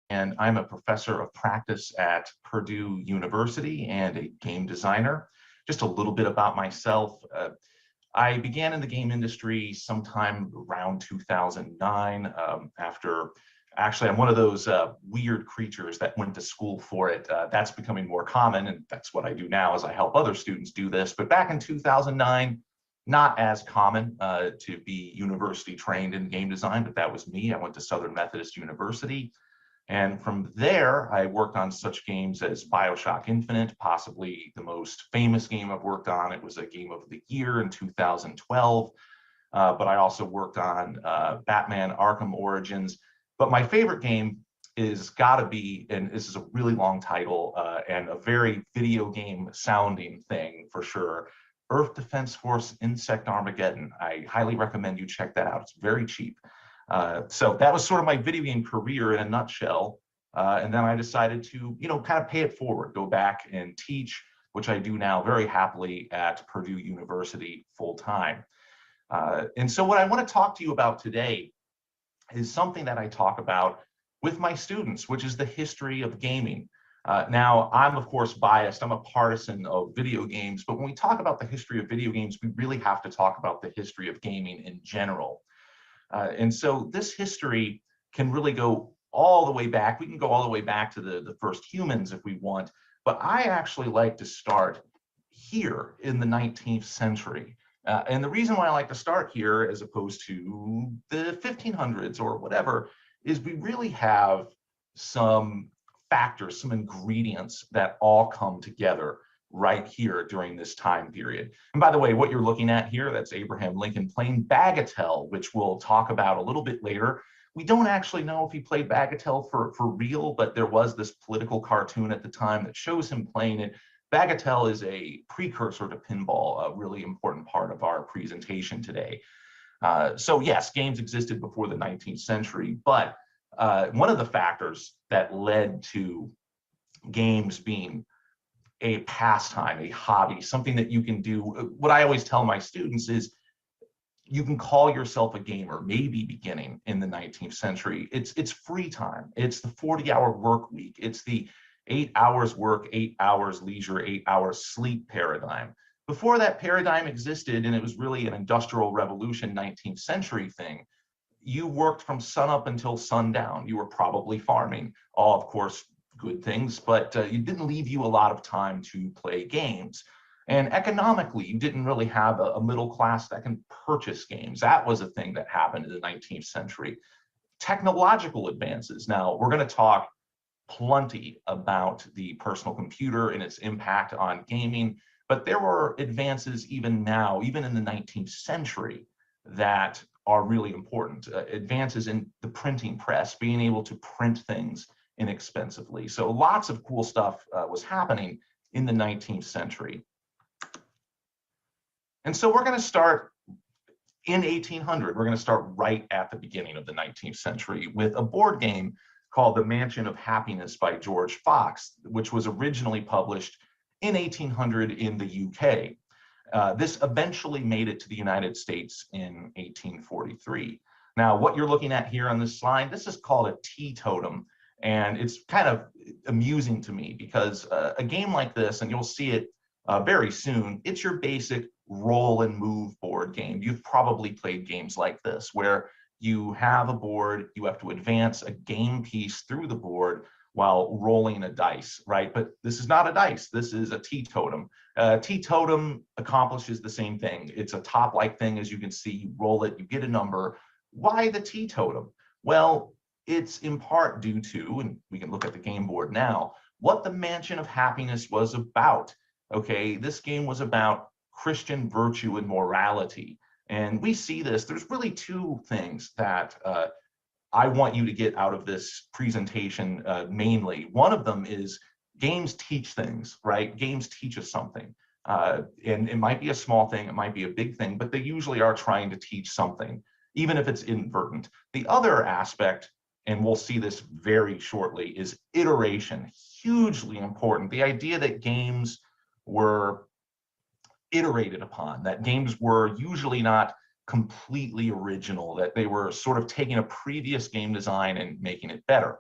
and I'm a professor of practice at Purdue University and a game designer. Just a little bit about myself. I began in the game industry sometime around 2009 actually, I'm one of those weird creatures that went to school for it. That's becoming more common, and that's what I do now is I help other students do this. But back in 2009, not as common to be university trained in game design, but that was me. I went to Southern Methodist University. And from there, I worked on such games as BioShock Infinite, possibly the most famous game I've worked on. It was a game of the year in 2012. But I also worked on Batman Arkham Origins. But my favorite game is gotta be, and this is a really long title and a very video game sounding thing for sure, Earth Defense Force Insect Armageddon. I highly recommend you check that out. It's very cheap. So that was sort of my video game career in a nutshell. And then I decided to, kind of pay it forward, go back and teach, which I do now very happily at Purdue University full time. And so what I want to talk to you about today is something that I talk about with my students, which is the history of gaming. Now, I'm of course biased. I'm a partisan of video games, but when we talk about the history of video games, we really have to talk about the history of gaming in general. And so this history can really go all the way back. We can go all the way back to the first humans if we want, but I actually like to start here in the 19th century. And the reason why I like to start here as opposed to the 1500s or whatever is we really have some factors, some ingredients that all come together right here during this time period. And by the way, what you're looking at here, that's Abraham Lincoln playing Bagatelle, which we'll talk about a little bit later. We don't actually know if he played Bagatelle for real, but there was this political cartoon at the time that shows him playing it. Bagatelle is a precursor to pinball, a really important part of our presentation today. So yes, games existed before the 19th century, but one of the factors that led to games being a pastime, a hobby, something that you can do, what I always tell my students is you can call yourself a gamer, maybe beginning in the 19th century. It's free time. It's the 40-hour work week. It's the 8 hours work, 8 hours leisure, 8 hours sleep paradigm. Before that paradigm existed, and it was really an industrial revolution 19th century thing, you worked from sunup until sundown. You were probably farming, all of course good things, but it didn't leave you a lot of time to play games. And economically, you didn't really have a middle class that can purchase games. That was a thing that happened in the 19th century. Technological advances. Now, we're going to talk plenty about the personal computer and its impact on gaming, but there were advances even now, even in the 19th century, that are really important. Advances in the printing press, being able to print things inexpensively. So lots of cool stuff was happening in the 19th century. And so we're going to start in 1800. We're going to start right at the beginning of the 19th century with a board game called The Mansion of Happiness by George Fox, which was originally published in 1800 in the UK. This eventually made it to the United States in 1843. Now, what you're looking at here on this slide, this is called a teetotum. And it's kind of amusing to me because a game like this, and you'll see it very soon, it's your basic roll and move board game. You've probably played games like this where you have a board, you have to advance a game piece through the board while rolling a dice, right? But this is not a dice, this is a teetotum. Teetotum accomplishes the same thing. It's a top-like thing, as you can see, you roll it, you get a number. Why the teetotum? Well, it's in part due to, and we can look at the game board now, what the Mansion of Happiness was about. Okay, this game was about Christian virtue and morality. And we see this, there's really two things that I want you to get out of this presentation mainly. One of them is games teach things, right? Games teach us something. And it might be a small thing, it might be a big thing, but they usually are trying to teach something, even if it's inadvertent. The other aspect, and we'll see this very shortly, is iteration, hugely important. The idea that games were iterated upon, that games were usually not completely original, that they were sort of taking a previous game design and making it better.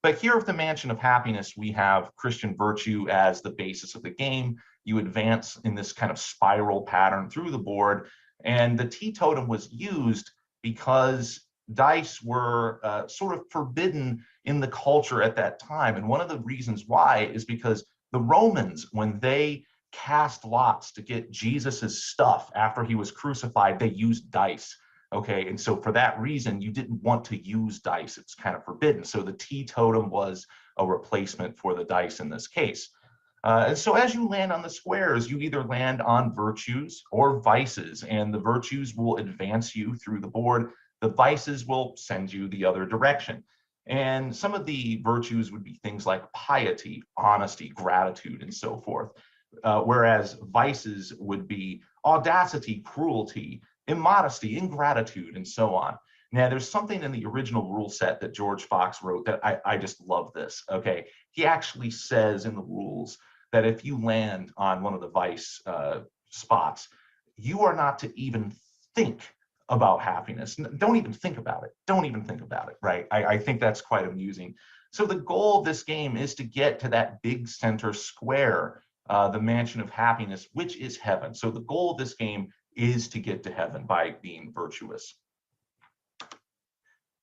But here at the Mansion of Happiness, we have Christian virtue as the basis of the game. You advance in this kind of spiral pattern through the board, and the teetotum was used because dice were sort of forbidden in the culture at that time. And one of the reasons why is because the Romans, when they cast lots to get Jesus's stuff after he was crucified, they used dice. Okay, and so for that reason, you didn't want to use dice. It's kind of forbidden. So the teetotum was a replacement for the dice in this case. And so as you land on the squares, you either land on virtues or vices, and the virtues will advance you through the board. The vices will send you the other direction. And some of the virtues would be things like piety, honesty, gratitude, and so forth. Whereas vices would be audacity, cruelty, immodesty, ingratitude, and so on. Now, there's something in the original rule set that George Fox wrote that I just love this, okay? He actually says in the rules that if you land on one of the vice spots, you are not to even think about happiness. Don't even think about it. Don't even think about it, right? I think that's quite amusing. So the goal of this game is to get to that big center square, the Mansion of Happiness, which is heaven. So the goal of this game is to get to heaven by being virtuous.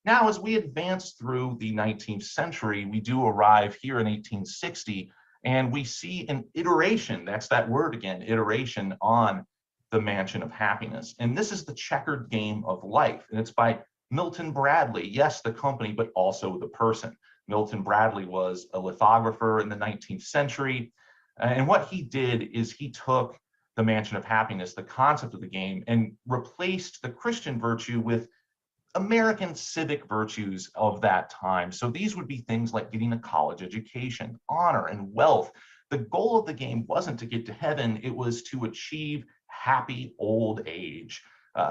Now, as we advance through the 19th century, we do arrive here in 1860, and we see an iteration, that's that word again, iteration, on the Mansion of Happiness. And this is the checkered game of life, and it's by Milton Bradley. Yes, the company, but also the person. Milton Bradley was a lithographer in the 19th century, and what he did is he took the Mansion of Happiness, the concept of the game, and replaced the Christian virtue with American civic virtues of that time. So these would be things like getting a college education, honor, and wealth. The goal of the game wasn't to get to heaven, it was to achieve happy old age.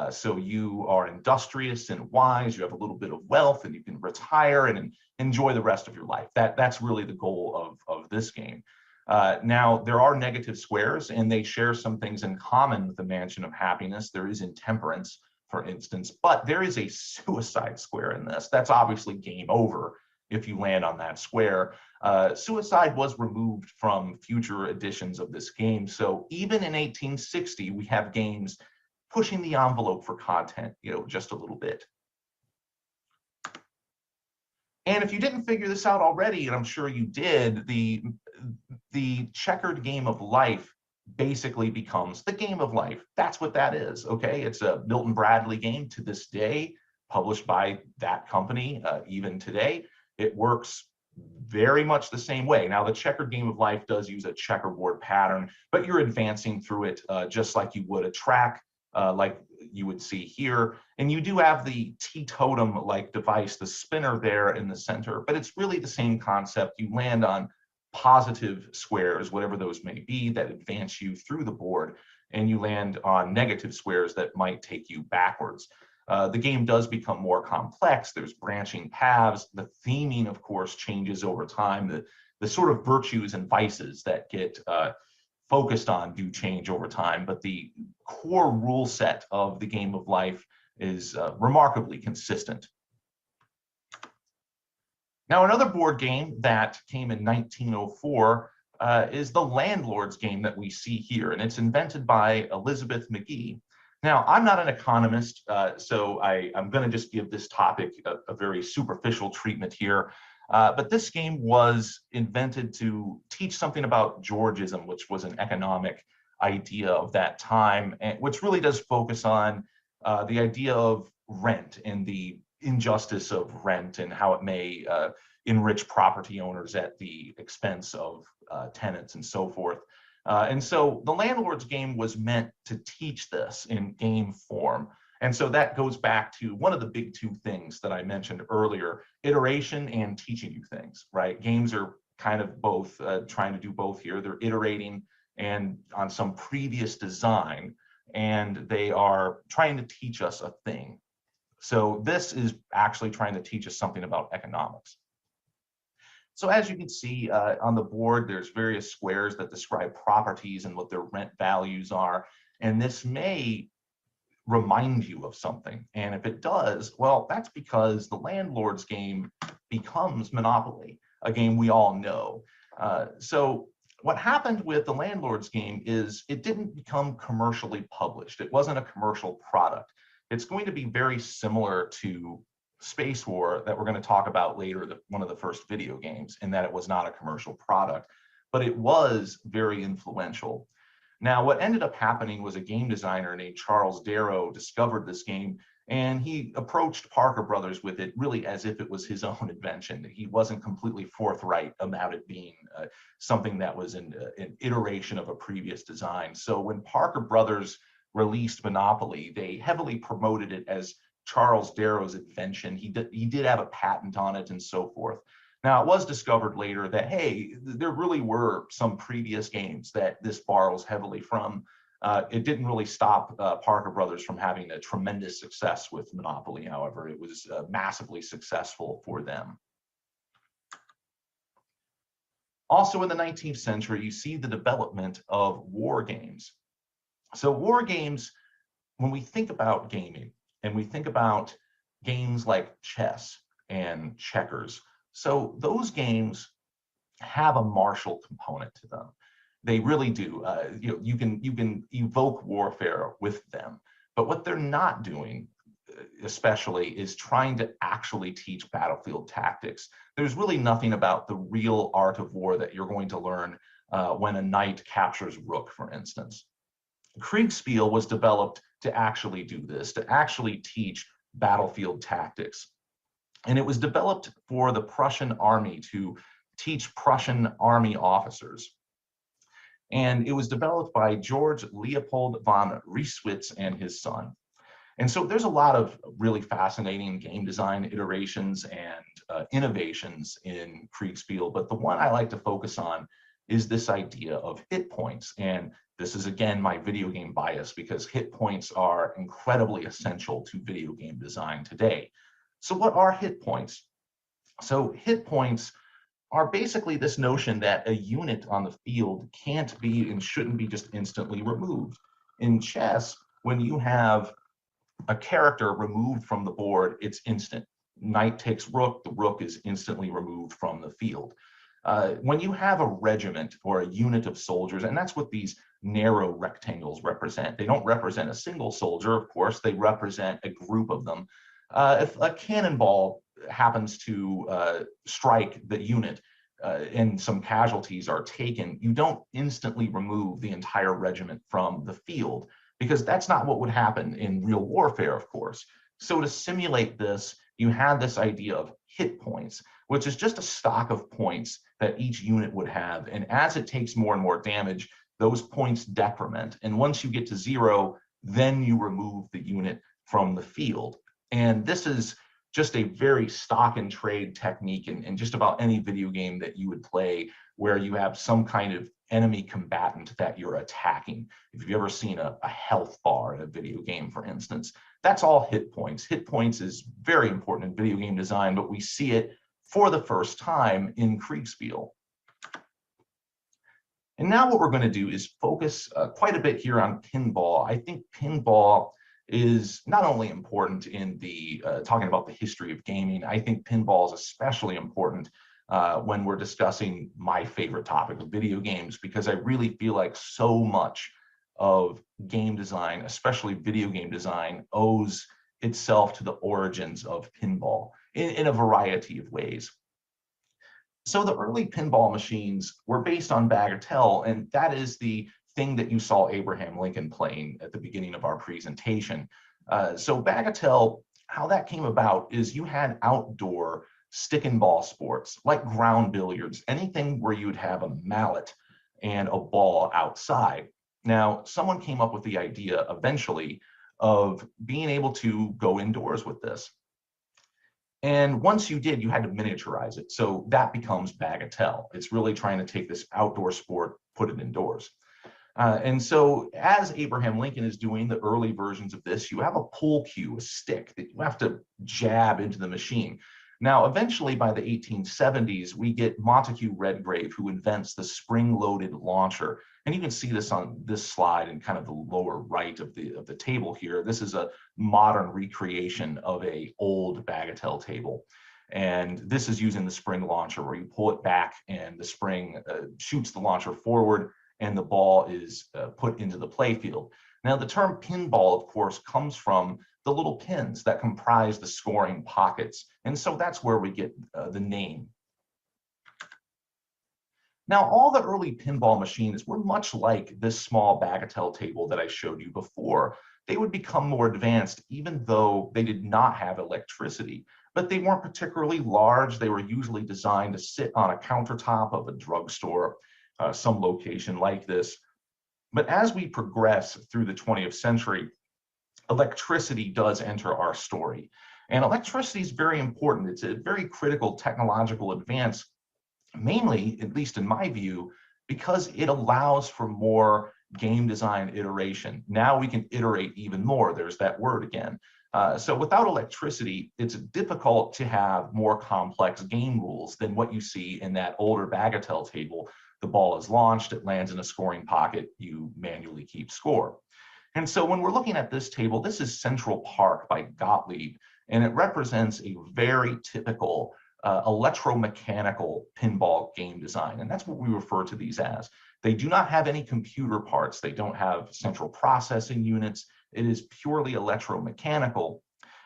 So you are industrious and wise, you have a little bit of wealth, and you can retire and enjoy the rest of your life. That's really the goal of this game. Now, there are negative squares, and they share some things in common with the Mansion of Happiness. There is intemperance, for instance, but there is a suicide square in this. That's obviously game over if you land on that square. Suicide was removed from future editions of this game. So even in 1860, we have games pushing the envelope for content, just a little bit. And if you didn't figure this out already, and I'm sure you did, the checkered game of life basically becomes the game of life. That's what that is, okay? It's a Milton Bradley game to this day, published by that company, even today. It works very much the same way. Now, the checkered game of life does use a checkerboard pattern, but you're advancing through it just like you would a track, like you would see here. And you do have the teetotum-like device, the spinner there in the center, but it's really the same concept. You land on positive squares, whatever those may be, that advance you through the board, and you land on negative squares that might take you backwards. The game does become more complex. There's branching paths. The theming, of course, changes over time. The sort of virtues and vices that get focused on do change over time, but the core rule set of the game of life is remarkably consistent. Now, another board game that came in 1904 is the Landlord's game that we see here, and it's invented by Elizabeth McGee. Now, I'm not an economist, so I'm going to just give this topic a very superficial treatment here. But this game was invented to teach something about Georgism, which was an economic idea of that time, and which really does focus on the idea of rent and the injustice of rent and how it may enrich property owners at the expense of tenants and so forth. And so the Landlord's game was meant to teach this in game form. And so that goes back to one of the big two things that I mentioned earlier, iteration and teaching you things, right? Games are kind of both trying to do both here. They're iterating and on some previous design, and they are trying to teach us a thing. So this is actually trying to teach us something about economics. So as you can see on the board, there's various squares that describe properties and what their rent values are. And this may remind you of something. And if it does, well, that's because the Landlord's game becomes Monopoly, a game we all know. So what happened with the Landlord's game is it didn't become commercially published. It wasn't a commercial product. It's going to be very similar to Space War that we're going to talk about later, one of the first video games, in that it was not a commercial product, but it was very influential. Now, what ended up happening was a game designer named Charles Darrow discovered this game, and he approached Parker Brothers with it really as if it was his own invention. He wasn't completely forthright about it being something that was an iteration of a previous design. So when Parker Brothers released Monopoly, they heavily promoted it as Charles Darrow's invention. He did have a patent on it and so forth. Now, it was discovered later that, hey, there really were some previous games that this borrows heavily from. It didn't really stop Parker Brothers from having a tremendous success with Monopoly, however. It was massively successful for them. Also in the 19th century, you see the development of war games. So war games, when we think about gaming, and we think about games like chess and checkers, so those games have a martial component to them. They really do. You can evoke warfare with them, but what they're not doing, especially, is trying to actually teach battlefield tactics. There's really nothing about the real art of war that you're going to learn when a knight captures rook, for instance. Kriegspiel was developed to actually do this, to actually teach battlefield tactics. And it was developed for the Prussian army to teach Prussian army officers. And it was developed by George Leopold von Rieswitz and his son. And so there's a lot of really fascinating game design iterations and innovations in Kriegspiel, but the one I like to focus on is this idea of hit points. And this is, again, my video game bias, because hit points are incredibly essential to video game design today. So what are hit points? So hit points are basically this notion that a unit on the field can't be and shouldn't be just instantly removed. In chess, when you have a character removed from the board, it's instant. Knight takes rook, the rook is instantly removed from the field. When you have a regiment or a unit of soldiers, and that's what these narrow rectangles represent. They don't represent a single soldier, of course, they represent a group of them. If a cannonball happens to strike the unit and some casualties are taken, you don't instantly remove the entire regiment from the field, because that's not what would happen in real warfare, of course. So to simulate this, you had this idea of hit points, which is just a stock of points that each unit would have. And as it takes more and more damage, those points decrement. And once you get to 0, then you remove the unit from the field. And this is just a very stock and trade technique in just about any video game that you would play, where you have some kind of enemy combatant that you're attacking. If you've ever seen a health bar in a video game, for instance, that's all hit points. Hit points is very important in video game design, but we see it for the first time in Kriegspiel. And now what we're going to do is focus quite a bit here on pinball. I think pinball is not only important in the talking about the history of gaming. I think pinball is especially important when we're discussing my favorite topic of video games, because I really feel like so much of game design, especially video game design, owes itself to the origins of pinball in a variety of ways. So the early pinball machines were based on bagatelle, and that is the thing that you saw Abraham Lincoln playing at the beginning of our presentation. So bagatelle, how that came about is you had outdoor stick and ball sports like ground billiards, anything where you'd have a mallet and a ball outside. Now, someone came up with the idea eventually of being able to go indoors with this. And once you did, you had to miniaturize it. So that becomes bagatelle. It's really trying to take this outdoor sport, put it indoors. And so as Abraham Lincoln is doing the early versions of this, you have a pull cue, a stick that you have to jab into the machine. Now, eventually by the 1870s, we get Montague Redgrave, who invents the spring-loaded launcher. And you can see this on this slide in kind of the lower right of the table here. This is a modern recreation of an old bagatelle table. And this is using the spring launcher where you pull it back and the spring shoots the launcher forward and the ball is put into the playfield. Now, the term pinball, of course, comes from the little pins that comprise the scoring pockets. And so that's where we get the name. Now, all the early pinball machines were much like this small bagatelle table that I showed you before. They would become more advanced even though they did not have electricity, but they weren't particularly large. They were usually designed to sit on a countertop of a drugstore, some location like this. But as we progress through the 20th century, electricity does enter our story. And electricity is very important. It's a very critical technological advance, mainly, at least in my view, because it allows for more game design iteration. Now we can iterate even more. There's that word again. So without electricity, it's difficult to have more complex game rules than what you see in that older bagatelle table. The ball is launched, it lands in a scoring pocket, you manually keep score. And so when we're looking at this table, this is Central Park by Gottlieb, and it represents a very typical electromechanical pinball game design. And that's what we refer to these as. They do not have any computer parts. They don't have central processing units. It is purely electromechanical,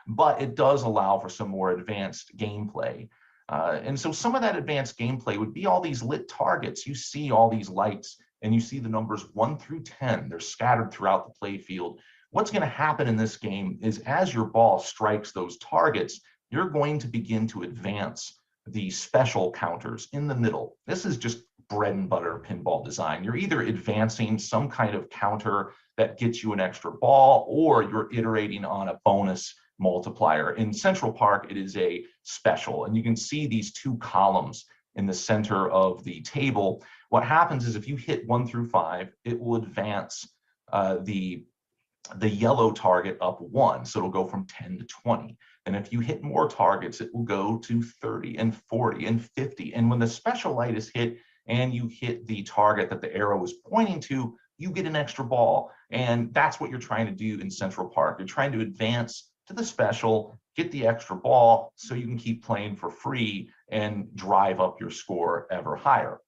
but it does allow for some more advanced gameplay. And so some of that advanced gameplay would be all these lit targets. You see all these lights and you see the numbers 1 through 10. They're scattered throughout the play field. What's going to happen in this game is as your ball strikes those targets, you're going to begin to advance the special counters in the middle. This is just bread and butter pinball design. You're either advancing some kind of counter that gets you an extra ball, or you're iterating on a bonus multiplier. In Central Park, it is a special, and you can see these two columns in the center of the table. What happens is if you hit 1 through 5, it will advance the yellow target up 1, so it'll go from 10 to 20. And if you hit more targets, it will go to 30 and 40 and 50. And when the special light is hit and you hit the target that the arrow is pointing to, you get an extra ball. And that's what you're trying to do in Central Park. You're trying to advance to the special, get the extra ball so you can keep playing for free and drive up your score ever higher.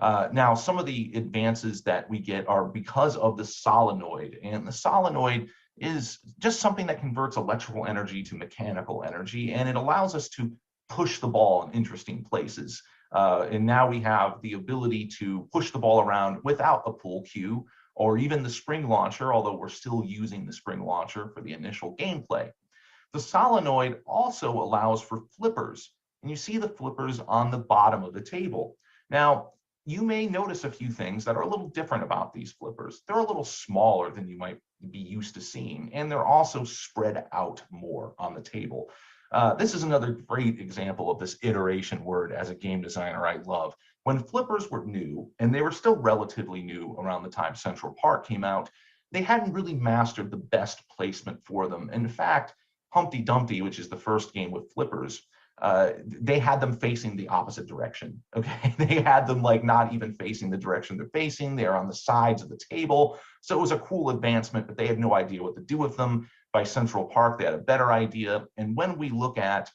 Now, some of the advances that we get are because of the solenoid, and the solenoid is just something that converts electrical energy to mechanical energy, and it allows us to push the ball in interesting places. And now we have the ability to push the ball around without a pull cue or even the spring launcher, although we're still using the spring launcher for the initial gameplay. The solenoid also allows for flippers, and you see the flippers on the bottom of the table. Now, you may notice a few things that are a little different about these flippers. They're a little smaller than you might be used to seeing, and they're also spread out more on the table. This is another great example of this iteration word as a game designer I love. When flippers were new, and they were still relatively new around the time Central Park came out, they hadn't really mastered the best placement for them. In fact, Humpty Dumpty, which is the first game with flippers, they had them facing the opposite direction. Okay, they had them like not even facing the direction they're facing. They're on the sides of the table. So it was a cool advancement, but they had no idea what to do with them. By Central Park, they had a better idea. And when we look at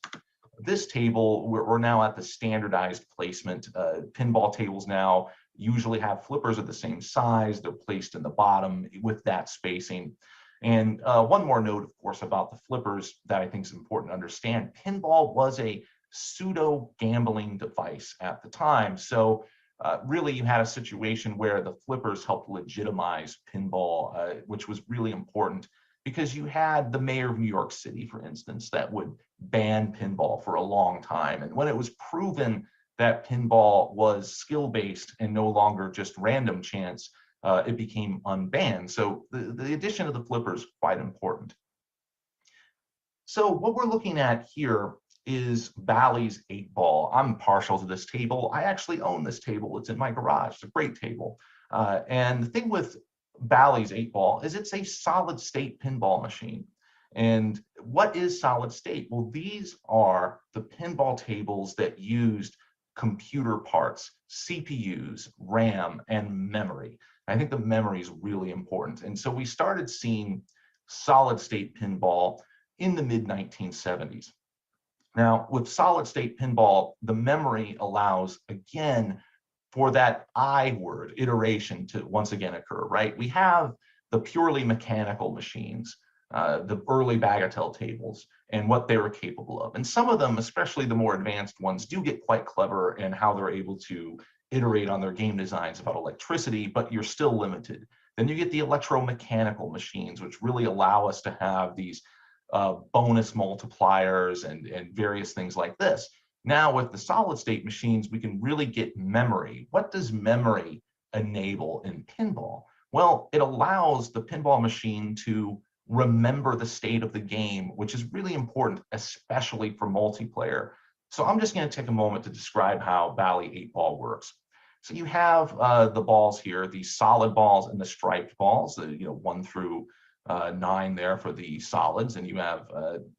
this table, we're now at the standardized placement. Pinball tables now usually have flippers of the same size. They're placed in the bottom with that spacing. And one more note, of course, about the flippers that I think is important to understand. Pinball was a pseudo gambling device at the time. So really you had a situation where the flippers helped legitimize pinball, which was really important because you had the mayor of New York City, for instance, that would ban pinball for a long time. And when it was proven that pinball was skill-based and no longer just random chance, it became unbanned. So the addition of the flipper is quite important. So what we're looking at here is Bally's 8-ball. I'm partial to this table. I actually own this table. It's in my garage. It's a great table. And the thing with Bally's 8-ball is it's a solid state pinball machine. And what is solid state? Well, these are the pinball tables that used computer parts, CPUs, RAM, and memory. I think the memory is really important. And so we started seeing solid state pinball in the mid-1970s. Now, with solid state pinball, the memory allows, again, for that I word, iteration, to once again occur, right? We have the purely mechanical machines, the early bagatelle tables, and what they were capable of. And some of them, especially the more advanced ones, do get quite clever in how they're able to iterate on their game designs about electricity, but you're still limited. Then you get the electromechanical machines, which really allow us to have these bonus multipliers and various things like this. Now with the solid state machines, we can really get memory. What does memory enable in pinball? Well, it allows the pinball machine to remember the state of the game, which is really important, especially for multiplayer. So I'm just going to take a moment to describe how Bally 8-ball works. So you have the balls here, the solid balls and the striped balls, the 1 through 9 there for the solids, and you have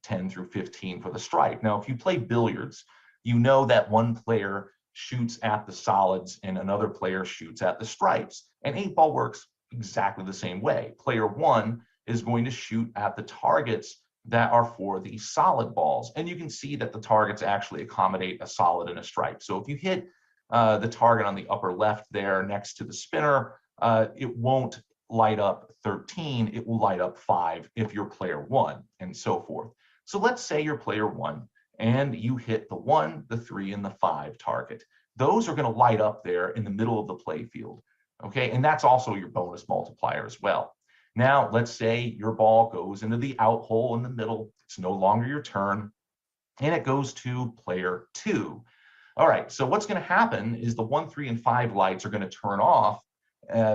10 through 15 for the stripe. Now, if you play billiards, you know that one player shoots at the solids and another player shoots at the stripes. And 8-ball works exactly the same way. Player 1 is going to shoot at the targets that are for the solid balls. And you can see that the targets actually accommodate a solid and a stripe. So if you hit the target on the upper left there next to the spinner, it won't light up 13, it will light up 5 if you're player 1, and so forth. So let's say you're player 1 and you hit the 1, the 3, and the 5 target. Those are going to light up there in the middle of the play field. Okay, and that's also your bonus multiplier as well. Now, let's say your ball goes into the out hole in the middle. It's no longer your turn, and it goes to player 2. All right, so what's going to happen is the 1, 3, and 5 lights are going to turn off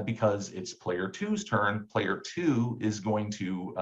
because it's player 2's turn. Player 2 is going to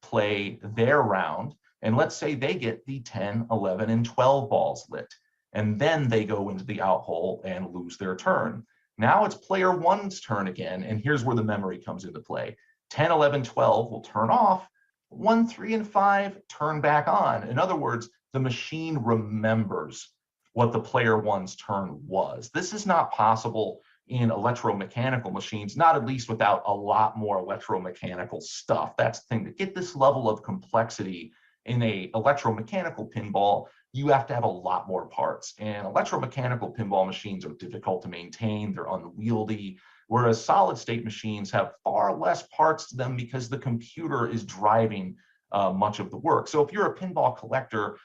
play their round, and let's say they get the 10, 11, and 12 balls lit, and then they go into the out hole and lose their turn. Now it's player 1's turn again, and here's where the memory comes into play. 10, 11, 12 will turn off. 1, 3, and 5 turn back on. In other words, the machine remembers what the player 1's turn was. This is not possible in electromechanical machines, not at least without a lot more electromechanical stuff. That's the thing. To get this level of complexity in a electromechanical pinball, you have to have a lot more parts. And electromechanical pinball machines are difficult to maintain. They're unwieldy, whereas solid state machines have far less parts to them because the computer is driving much of the work. So if you're a pinball collector,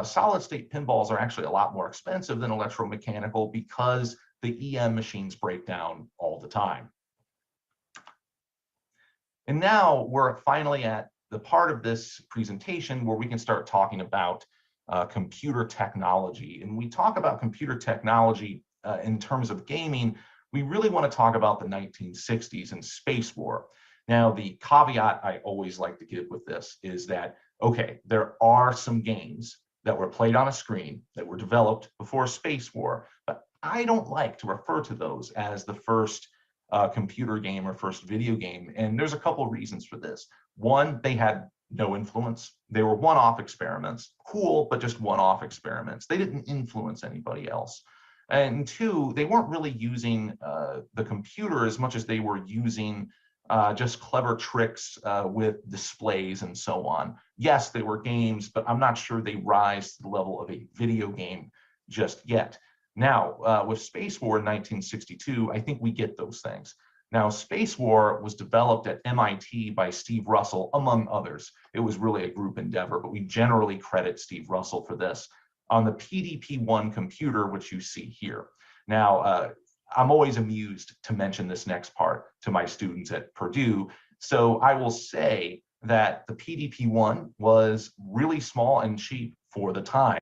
solid state pinballs are actually a lot more expensive than electromechanical because the EM machines break down all the time. And now we're finally at the part of this presentation where we can start talking about computer technology. And we talk about computer technology in terms of gaming, we really want to talk about the 1960s and space war. Now, the caveat I always like to give with this is that, okay, there are some games that were played on a screen that were developed before space war, but I don't like to refer to those as the first computer game or first video game. And there's a couple of reasons for this. One, they had no influence. They were one-off experiments. Cool, but just one-off experiments. They didn't influence anybody else. And two, they weren't really using the computer as much as they were using just clever tricks with displays and so on. Yes, they were games, but I'm not sure they rise to the level of a video game just yet. Now, with Space War in 1962, I think we get those things. Now, Space War was developed at MIT by Steve Russell, among others. It was really a group endeavor, but we generally credit Steve Russell for this on the PDP-1 computer, which you see here. Now, I'm always amused to mention this next part to my students at Purdue. So I will say that the PDP-1 was really small and cheap for the time.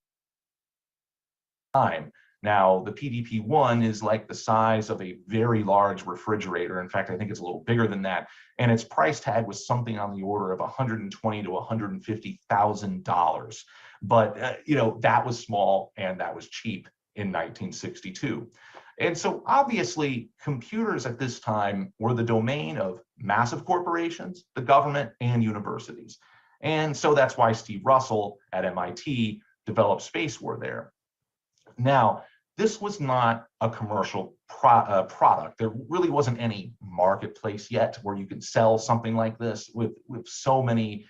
Now, the PDP-1 is like the size of a very large refrigerator. In fact, I think it's a little bigger than that. And its price tag was something on the order of $120,000 to $150,000. But, you know, that was small and that was cheap in 1962. And so obviously, computers at this time were the domain of massive corporations, the government, and universities. And so that's why Steve Russell at MIT developed Space War there. Now, this was not a commercial product. There really wasn't any marketplace yet where you could sell something like this with so many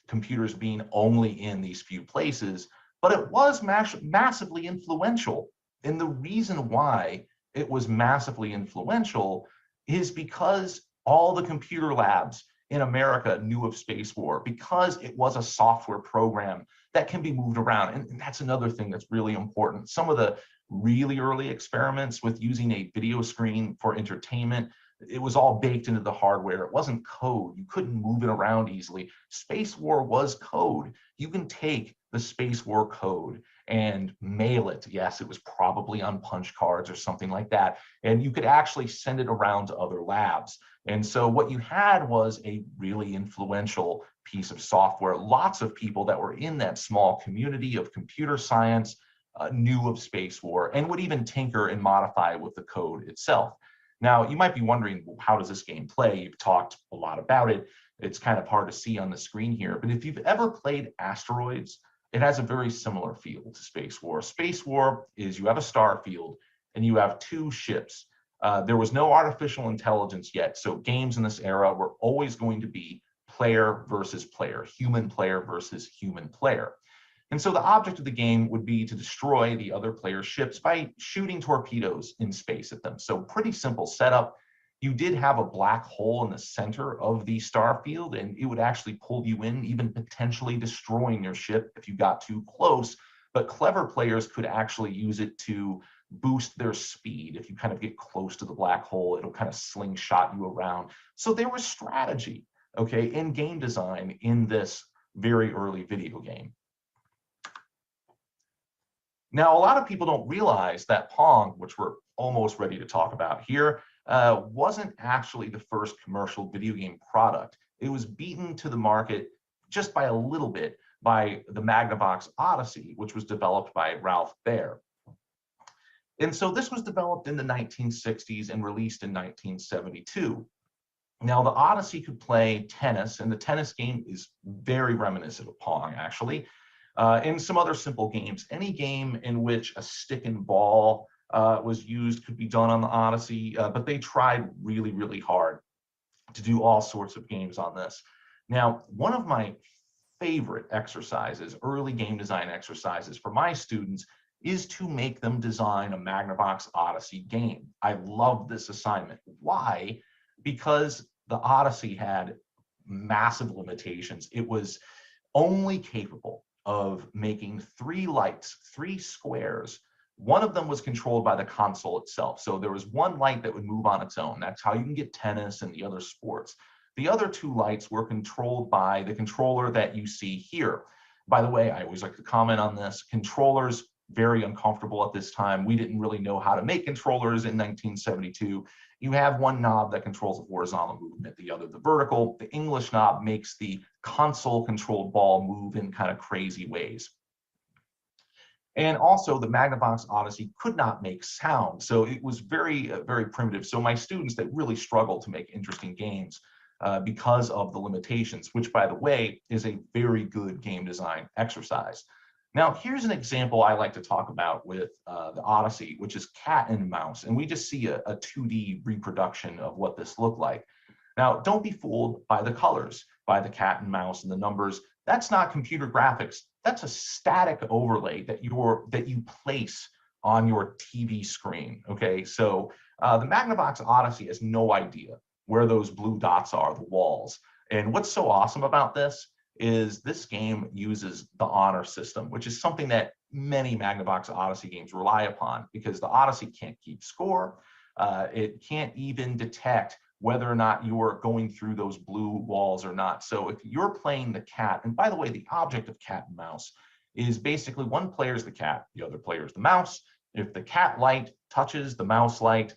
computers being only in these few places, but it was massively influential. And the reason why it was massively influential is because all the computer labs in America knew of Space War, because it was a software program that can be moved around. And that's another thing that's really important. Some of the really early experiments with using a video screen for entertainment, it was all baked into the hardware. It wasn't code. You couldn't move it around easily. Space War was code. You can take the Space War code and mail it. Yes, it was probably on punch cards or something like that. And you could actually send it around to other labs. And so what you had was a really influential piece of software. Lots of people that were in that small community of computer science knew of Space War and would even tinker and modify with the code itself. Now, you might be wondering, well, how does this game play? You've talked a lot about it. It's kind of hard to see on the screen here, but if you've ever played Asteroids, it has a very similar feel to Space War. Space War is you have a star field and you have two ships. There was no artificial intelligence yet, so games in this era were always going to be player versus player, human player versus human player. And so the object of the game would be to destroy the other player's ships by shooting torpedoes in space at them. So pretty simple setup. You did have a black hole in the center of the star field, and it would actually pull you in, even potentially destroying your ship if you got too close. But clever players could actually use it to boost their speed. If you kind of get close to the black hole, it'll kind of slingshot you around. So there was strategy, okay, in game design in this very early video game. Now, a lot of people don't realize that Pong, which we're almost ready to talk about here, wasn't actually the first commercial video game product. It was beaten to the market just by a little bit by the Magnavox Odyssey, which was developed by Ralph Baer. And so this was developed in the 1960s and released in 1972. Now, the Odyssey could play tennis, and the tennis game is very reminiscent of Pong, actually. In some other simple games, any game in which a stick and ball was used could be done on the Odyssey, but they tried really, really hard to do all sorts of games on this. Now, one of my favorite exercises, early game design exercises for my students, is to make them design a Magnavox Odyssey game. I love this assignment. Why? Because the Odyssey had massive limitations. It was only capable of making 3 lights, 3 squares. One of them was controlled by the console itself. So there was one light that would move on its own. That's how you can get tennis and the other sports. The other 2 lights were controlled by the controller that you see here. By the way, I always like to comment on this. Controllers, very uncomfortable at this time. We didn't really know how to make controllers in 1972. You have one knob that controls the horizontal movement, the other the vertical. The English knob makes the console-controlled ball move in kind of crazy ways. And also, the Magnavox Odyssey could not make sound, so it was very, very primitive. So my students that really struggled to make interesting games because of the limitations, which, by the way, is a very good game design exercise. Now, here's an example I like to talk about with the Odyssey, which is cat and mouse. And we just see a 2D reproduction of what this looked like. Now, don't be fooled by the colors, by the cat and mouse and the numbers. That's not computer graphics. That's a static overlay that you place on your TV screen, okay? So the Magnavox Odyssey has no idea where those blue dots are, the walls. And what's so awesome about this is this game uses the honor system, which is something that many Magnavox Odyssey games rely upon, because the Odyssey can't keep score. It can't even detect whether or not you're going through those blue walls or not. So if you're playing the cat, and by the way, the object of cat and mouse is basically one player is the cat, the other player is the mouse. If the cat light touches the mouse light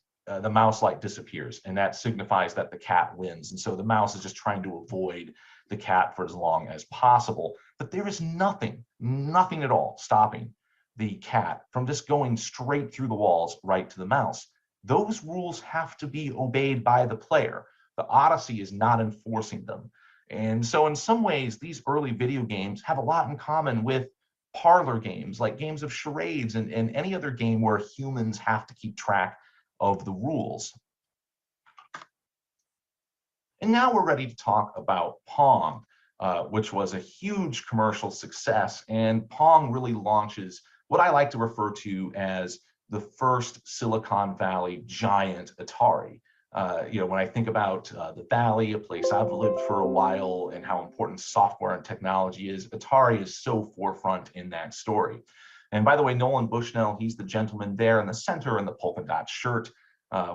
disappears, and that signifies that the cat wins. And so the mouse is just trying to avoid the cat for as long as possible. But there is nothing at all stopping the cat from just going straight through the walls right to the mouse. Those rules have to be obeyed by the player. The Odyssey is not enforcing them. And so in some ways, these early video games have a lot in common with parlor games, like games of charades and any other game where humans have to keep track of the rules. And now we're ready to talk about Pong. which was a huge commercial success. And Pong really launches what I like to refer to as the first Silicon Valley giant Atari. When I think about the Valley, a place I've lived for a while, and how important software and technology is, Atari is so forefront in that story. And by the way, Nolan Bushnell, he's the gentleman there in the center in the polka dot shirt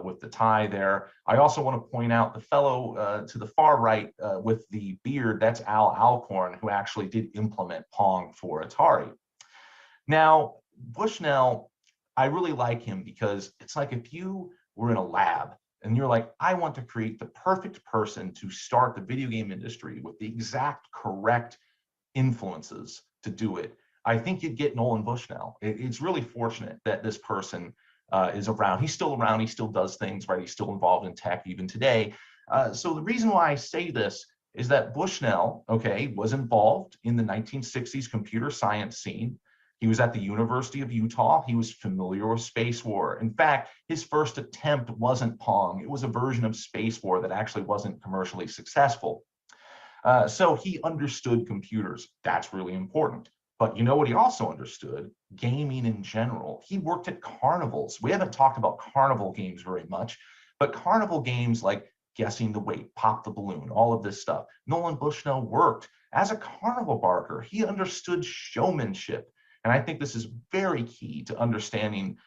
with the tie there. I also want to point out the fellow to the far right with the beard, that's Al Alcorn, who actually did implement Pong for Atari. Now, Bushnell, I really like him because it's like if you were in a lab and you're like, I want to create the perfect person to start the video game industry with the exact correct influences to do it, I think you'd get Nolan Bushnell. It's really fortunate that this person is around. He's still around. He still does things, right? He's still involved in tech even today. So the reason why I say this is that Bushnell, okay, was involved in the 1960s computer science scene. He was at the University of Utah. He was familiar with Space War. In fact, his first attempt wasn't Pong. It was a version of Space War that actually wasn't commercially successful. So he understood computers. That's really important. But you know what he also understood? Gaming in general. He worked at carnivals. We haven't talked about carnival games very much, but carnival games like guessing the weight, pop the balloon, all of this stuff. Nolan Bushnell worked as a carnival barker. He understood showmanship. And I think this is very key to understanding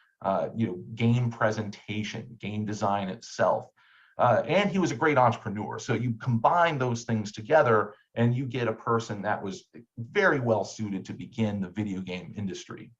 game presentation, game design itself. And he was a great entrepreneur. So you combine those things together and you get a person that was very well suited to begin the video game industry.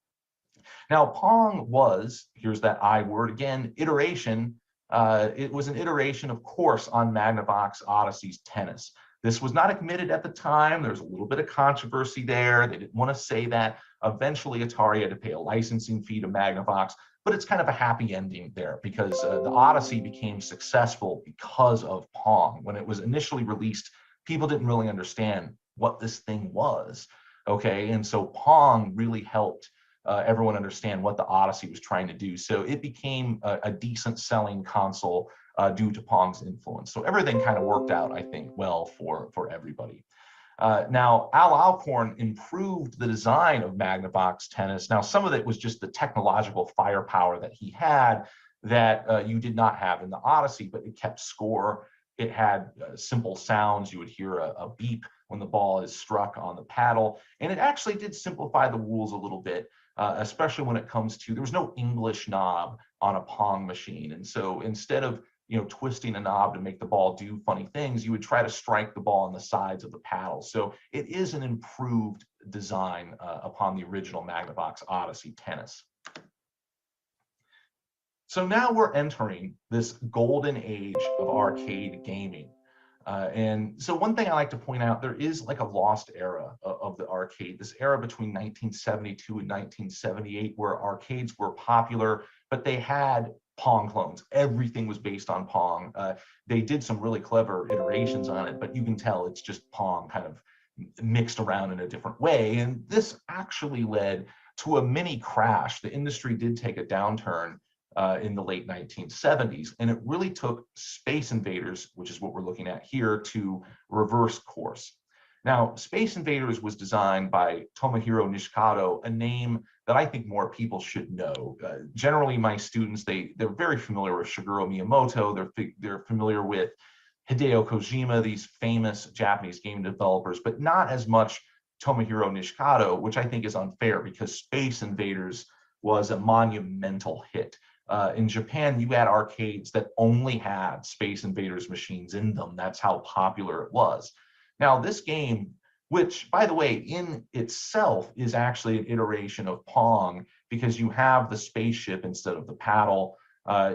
Now, Pong was, here's that I word again, iteration. It was an iteration, of course, on Magnavox Odyssey's Tennis. This was not admitted at the time. There's a little bit of controversy there. They didn't want to say that. Eventually, Atari had to pay a licensing fee to Magnavox, but it's kind of a happy ending there because the Odyssey became successful because of Pong. When it was initially released, people didn't really understand what this thing was, okay? And so Pong really helped everyone understand what the Odyssey was trying to do. So it became a decent selling console due to Pong's influence. So everything kind of worked out, I think, well for everybody. Now, Al Alcorn improved the design of Magnavox Tennis. Now, some of it was just the technological firepower that he had that you did not have in the Odyssey, but it kept score. It had simple sounds. You would hear a beep when the ball is struck on the paddle. And it actually did simplify the rules a little bit, especially when it comes to, there was no English knob on a Pong machine. And so instead of twisting a knob to make the ball do funny things, you would try to strike the ball on the sides of the paddle. So it is an improved design upon the original Magnavox Odyssey Tennis. So now we're entering this golden age of arcade gaming. And so one thing I like to point out, there is like a lost era of the arcade, this era between 1972 and 1978 where arcades were popular, but they had Pong clones. Everything was based on Pong. They did some really clever iterations on it, but you can tell it's just Pong kind of mixed around in a different way. And this actually led to a mini crash. The industry did take a downturn in the late 1970s, and it really took Space Invaders, which is what we're looking at here, to reverse course. Now, Space Invaders was designed by Tomohiro Nishikado, a name that I think more people should know. Generally, my students, they're very familiar with Shigeru Miyamoto. They're familiar with Hideo Kojima, these famous Japanese game developers, but not as much Tomohiro Nishikado, which I think is unfair because Space Invaders was a monumental hit. In Japan, you had arcades that only had Space Invaders machines in them. That's how popular it was. Now, this game, which, by the way, in itself is actually an iteration of Pong because you have the spaceship instead of the paddle.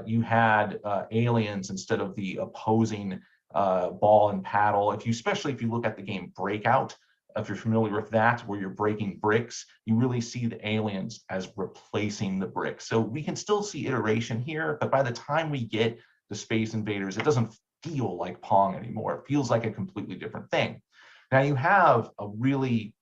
You had aliens instead of the opposing ball and paddle. Especially if you look at the game Breakout, if you're familiar with that, where you're breaking bricks, you really see the aliens as replacing the bricks. So we can still see iteration here, but by the time we get the Space Invaders, it doesn't feel like Pong anymore. It feels like a completely different thing. Now you have a really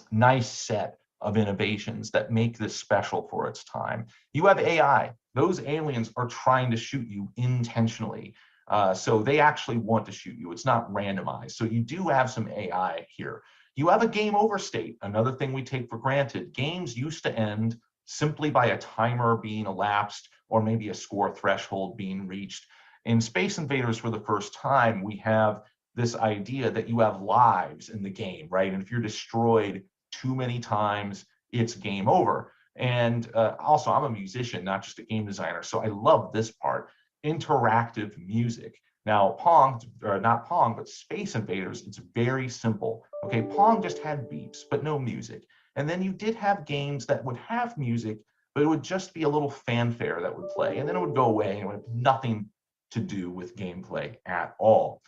nice set of innovations that make this special for its time. You have AI. Those aliens are trying to shoot you intentionally. So they actually want to shoot you. It's not randomized. So you do have some AI here. You have a game over state, another thing we take for granted. Games used to end simply by a timer being elapsed or maybe a score threshold being reached. In Space Invaders, for the first time, we have this idea that you have lives in the game, right? And if you're destroyed too many times, it's game over. And also, I'm a musician, not just a game designer, so I love this part, interactive music. Now, Pong, or not Pong, but Space Invaders, it's very simple. Okay, Pong just had beeps, but no music. And then you did have games that would have music, but it would just be a little fanfare that would play, and then it would go away, and it would have nothing to do with gameplay at all.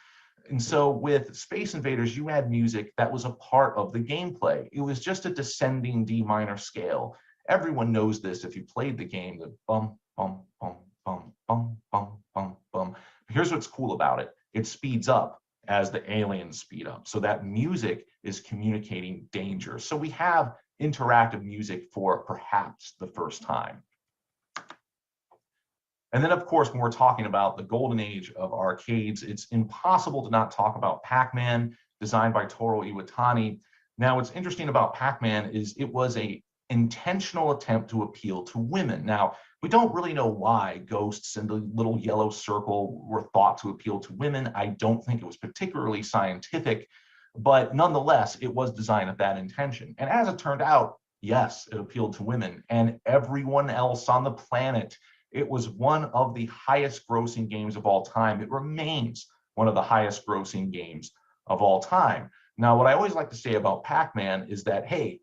And so with Space Invaders, you had music that was a part of the gameplay. It was just a descending D minor scale. Everyone knows this if you played the game, the bum, bum, bum, bum, bum, bum, bum, bum. Here's what's cool about it. It speeds up as the aliens speed up. So that music is communicating danger. So we have interactive music for perhaps the first time. And then, of course, when we're talking about the golden age of arcades, it's impossible to not talk about Pac-Man, designed by Toru Iwatani. Now, what's interesting about Pac-Man is it was an intentional attempt to appeal to women. Now, we don't really know why ghosts and the little yellow circle were thought to appeal to women. I don't think it was particularly scientific, but nonetheless, it was designed with that intention. And as it turned out, yes, it appealed to women and everyone else on the planet. It was one of the highest grossing games of all time. It remains one of the highest grossing games of all time. Now, what I always like to say about Pac-Man is that, hey,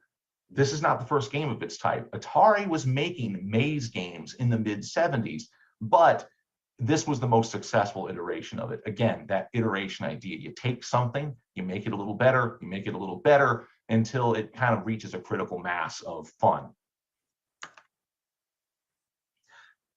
this is not the first game of its type. Atari was making maze games in the mid-70s, but this was the most successful iteration of it. Again, that iteration idea. You take something, you make it a little better, you make it a little better until it kind of reaches a critical mass of fun.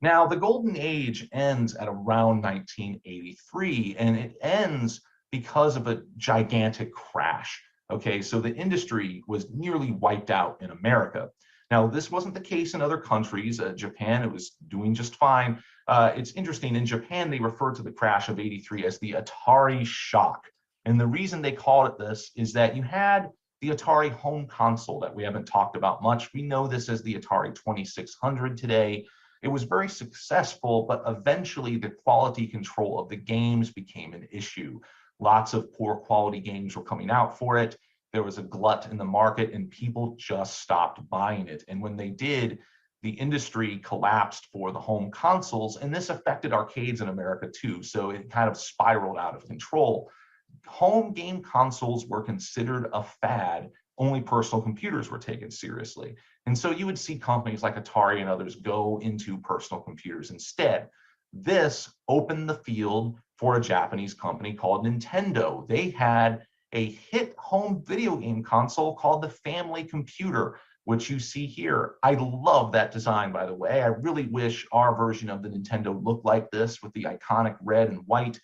Now, the golden age ends at around 1983, and it ends because of a gigantic crash. Okay, so the industry was nearly wiped out in America. Now, this wasn't the case in other countries. Japan, it was doing just fine. It's interesting, in Japan, they referred to the crash of 83 as the Atari shock. And the reason they called it this is that you had the Atari home console that we haven't talked about much. We know this as the Atari 2600 today. It was very successful, but eventually the quality control of the games became an issue. Lots of poor quality games were coming out for it. There was a glut in the market and people just stopped buying it. And when they did, the industry collapsed for the home consoles, and this affected arcades in America too. So it kind of spiraled out of control. Home game consoles were considered a fad. Only personal computers were taken seriously. And so you would see companies like Atari and others go into personal computers instead. This opened the field for a Japanese company called Nintendo. They had a hit home video game console called the Family Computer, which you see here. I love that design, by the way. I really wish our version of the Nintendo looked like this with the iconic red and white.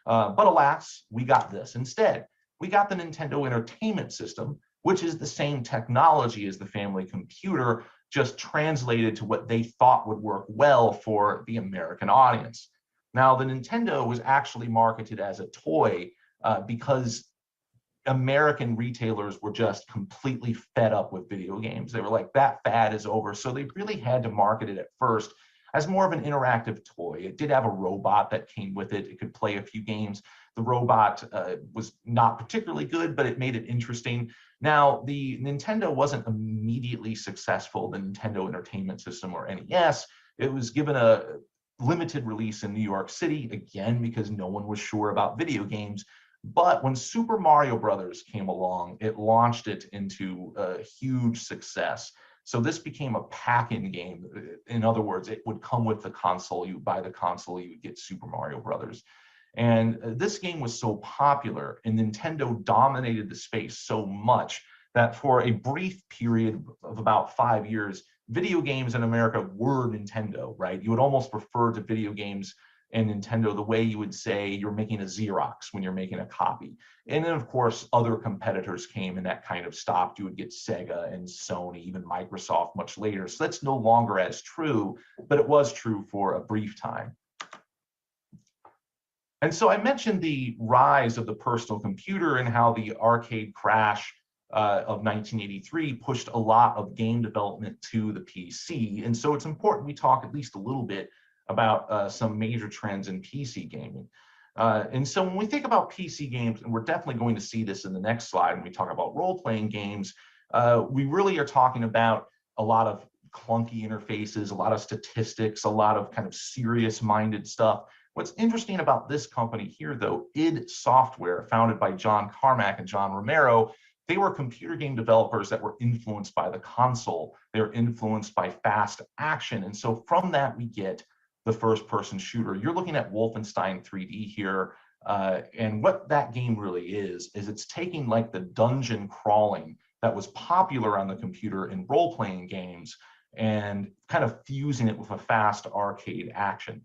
But alas, we got this instead. We got the Nintendo Entertainment System, which is the same technology as the Family Computer, just translated to what they thought would work well for the American audience. Now, the Nintendo was actually marketed as a toy because American retailers were just completely fed up with video games. They were like, that fad is over. So they really had to market it at first as more of an interactive toy. It did have a robot that came with it. It could play a few games. The robot was not particularly good, but it made it interesting. Now, the Nintendo wasn't immediately successful, the Nintendo Entertainment System or NES. It was given a limited release in New York City, again, because no one was sure about video games. But when Super Mario Brothers came along, it launched it into a huge success. So this became a pack-in game. In other words, it would come with the console. You buy the console, you would get Super Mario Brothers. And this game was so popular, and Nintendo dominated the space so much that for a brief period of about 5 years, video games in America were Nintendo, right? You would almost refer to video games and Nintendo the way you would say you're making a Xerox when you're making a copy. And then, of course, other competitors came and that kind of stopped. You would get Sega and Sony, even Microsoft much later. So that's no longer as true, but it was true for a brief time. And so I mentioned the rise of the personal computer and how the arcade crash of 1983 pushed a lot of game development to the PC. And so it's important we talk at least a little bit about some major trends in PC gaming. And so when we think about PC games, and we're definitely going to see this in the next slide when we talk about role-playing games, we really are talking about a lot of clunky interfaces, a lot of statistics, a lot of kind of serious-minded stuff. What's interesting about this company here, though, id Software, founded by John Carmack and John Romero, they were computer game developers that were influenced by the console. They're influenced by fast action. And so from that, we get the first-person shooter. You're looking at Wolfenstein 3D here. And what that game really is it's taking like the dungeon crawling that was popular on the computer in role-playing games and kind of fusing it with a fast arcade action.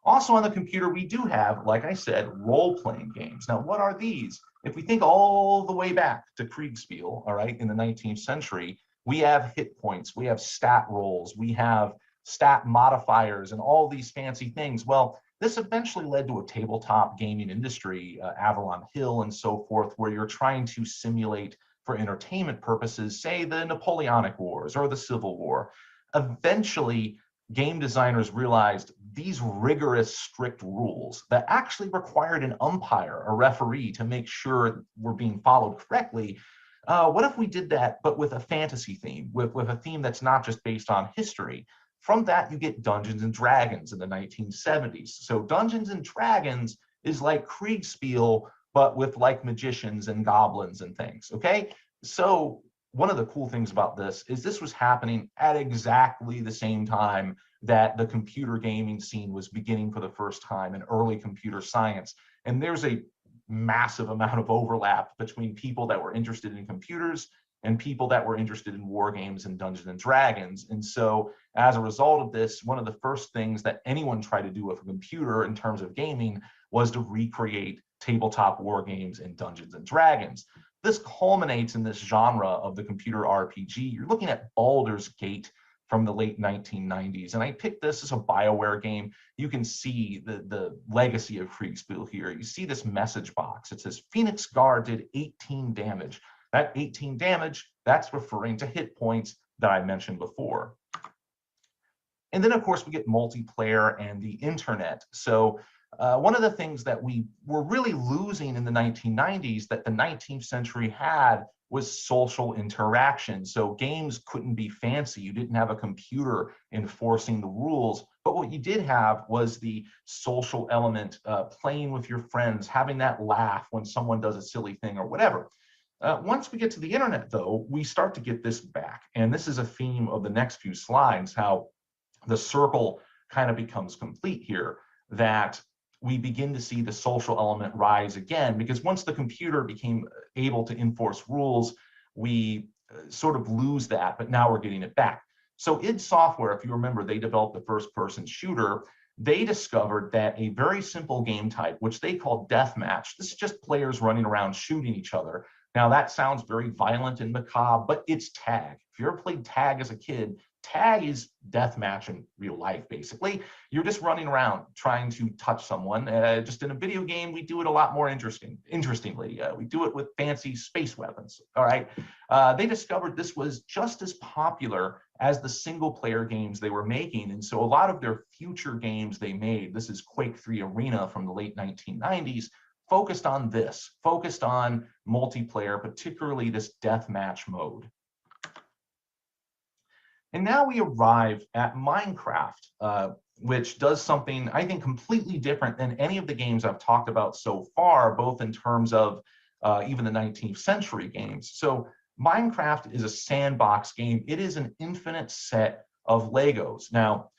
Also on the computer, we do have, like I said, role-playing games. Now, what are these? If we think all the way back to Kriegspiel, all right, in the 19th century, we have hit points, we have stat rolls, we have stat modifiers, and all these fancy things. Well, this eventually led to a tabletop gaming industry, Avalon Hill and so forth, where you're trying to simulate for entertainment purposes, say the Napoleonic Wars or the Civil War. Eventually, game designers realized these rigorous, strict rules that actually required an umpire, a referee, to make sure we're being followed correctly. What if we did that, but with a fantasy theme, with a theme that's not just based on history? From that, you get Dungeons and Dragons in the 1970s. So Dungeons and Dragons is like Kriegspiel, but with like magicians and goblins and things, okay? So one of the cool things about this is this was happening at exactly the same time that the computer gaming scene was beginning for the first time in early computer science. And there's a massive amount of overlap between people that were interested in computers and people that were interested in war games and Dungeons and Dragons. And so as a result of this, one of the first things that anyone tried to do with a computer in terms of gaming was to recreate tabletop war games and Dungeons and Dragons. This culminates in this genre of the computer RPG. You're looking at Baldur's Gate from the late 1990s. And I picked this as a BioWare game. You can see the legacy of Kriegspiel here. You see this message box. It says Phoenix Guard did 18 damage. That 18 damage, that's referring to hit points that I mentioned before. And then, of course, we get multiplayer and the internet. So one of the things that we were really losing in the 1990s that the 19th century had was social interaction. So games couldn't be fancy. You didn't have a computer enforcing the rules. But what you did have was the social element, playing with your friends, having that laugh when someone does a silly thing or whatever. Once we get to the internet, though, we start to get this back. And this is a theme of the next few slides, how the circle kind of becomes complete here, that we begin to see the social element rise again, because once the computer became able to enforce rules, we sort of lose that, but now we're getting it back. So id Software, if you remember, they developed the first-person shooter. They discovered that a very simple game type, which they call deathmatch, this is just players running around shooting each other. Now that sounds very violent and macabre, but it's tag. If you ever played tag as a kid, tag is deathmatch in real life, basically. You're just running around trying to touch someone. Just in a video game, we do it a lot more interestingly. We do it with fancy space weapons, all right? They discovered this was just as popular as the single-player games they were making. And so a lot of their future games they made, this is Quake 3 Arena from the late 1990s, focused on this, focused on multiplayer, particularly this deathmatch mode. And now we arrive at Minecraft, which does something, I think, completely different than any of the games I've talked about so far, both in terms of even the 19th century games. So Minecraft is a sandbox game. It is an infinite set of Legos. Now,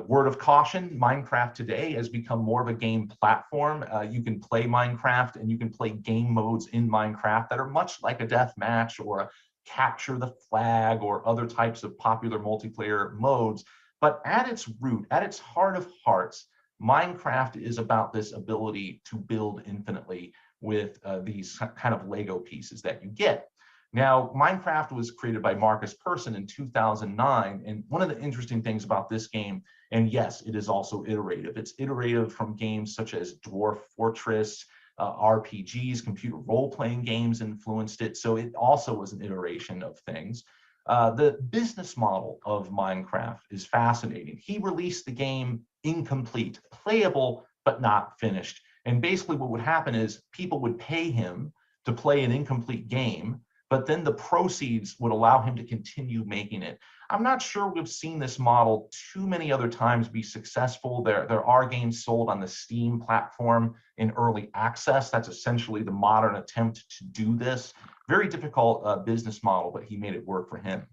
word of caution, Minecraft today has become more of a game platform. You can play Minecraft and you can play game modes in Minecraft that are much like a deathmatch or a capture the flag or other types of popular multiplayer modes. But at its root, at its heart of hearts, Minecraft is about this ability to build infinitely with these kind of Lego pieces that you get. Now, Minecraft was created by Marcus Persson in 2009, and one of the interesting things about this game, and yes, it is also iterative. It's iterative from games such as Dwarf Fortress, RPGs, computer role-playing games influenced it, so it also was an iteration of things. The business model of Minecraft is fascinating. He released the game incomplete, playable, but not finished. And basically what would happen is people would pay him to play an incomplete game, but then the proceeds would allow him to continue making it. I'm not sure we've seen this model too many other times be successful. There are games sold on the Steam platform in early access. That's essentially the modern attempt to do this. Very difficult business model, but he made it work for him.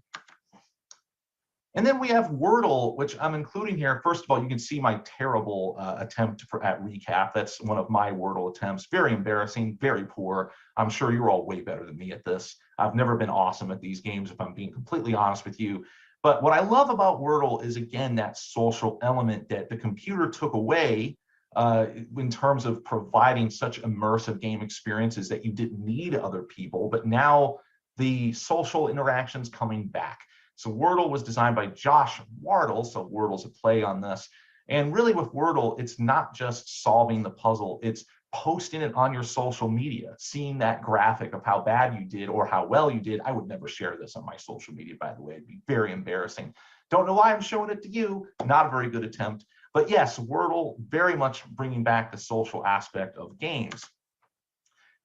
And then we have Wordle, which I'm including here. First of all, you can see my terrible attempt at recap. That's one of my Wordle attempts. Very embarrassing, very poor. I'm sure you're all way better than me at this. I've never been awesome at these games, if I'm being completely honest with you. But what I love about Wordle is, again, that social element that the computer took away in terms of providing such immersive game experiences that you didn't need other people. But now the social interaction's coming back. So Wordle was designed by Josh Wardle, so Wordle's a play on this. And really with Wordle, it's not just solving the puzzle, it's posting it on your social media, seeing that graphic of how bad you did or how well you did. I would never share this on my social media, by the way. It'd be very embarrassing. Don't know why I'm showing it to you. Not a very good attempt. But yes, Wordle very much bringing back the social aspect of games.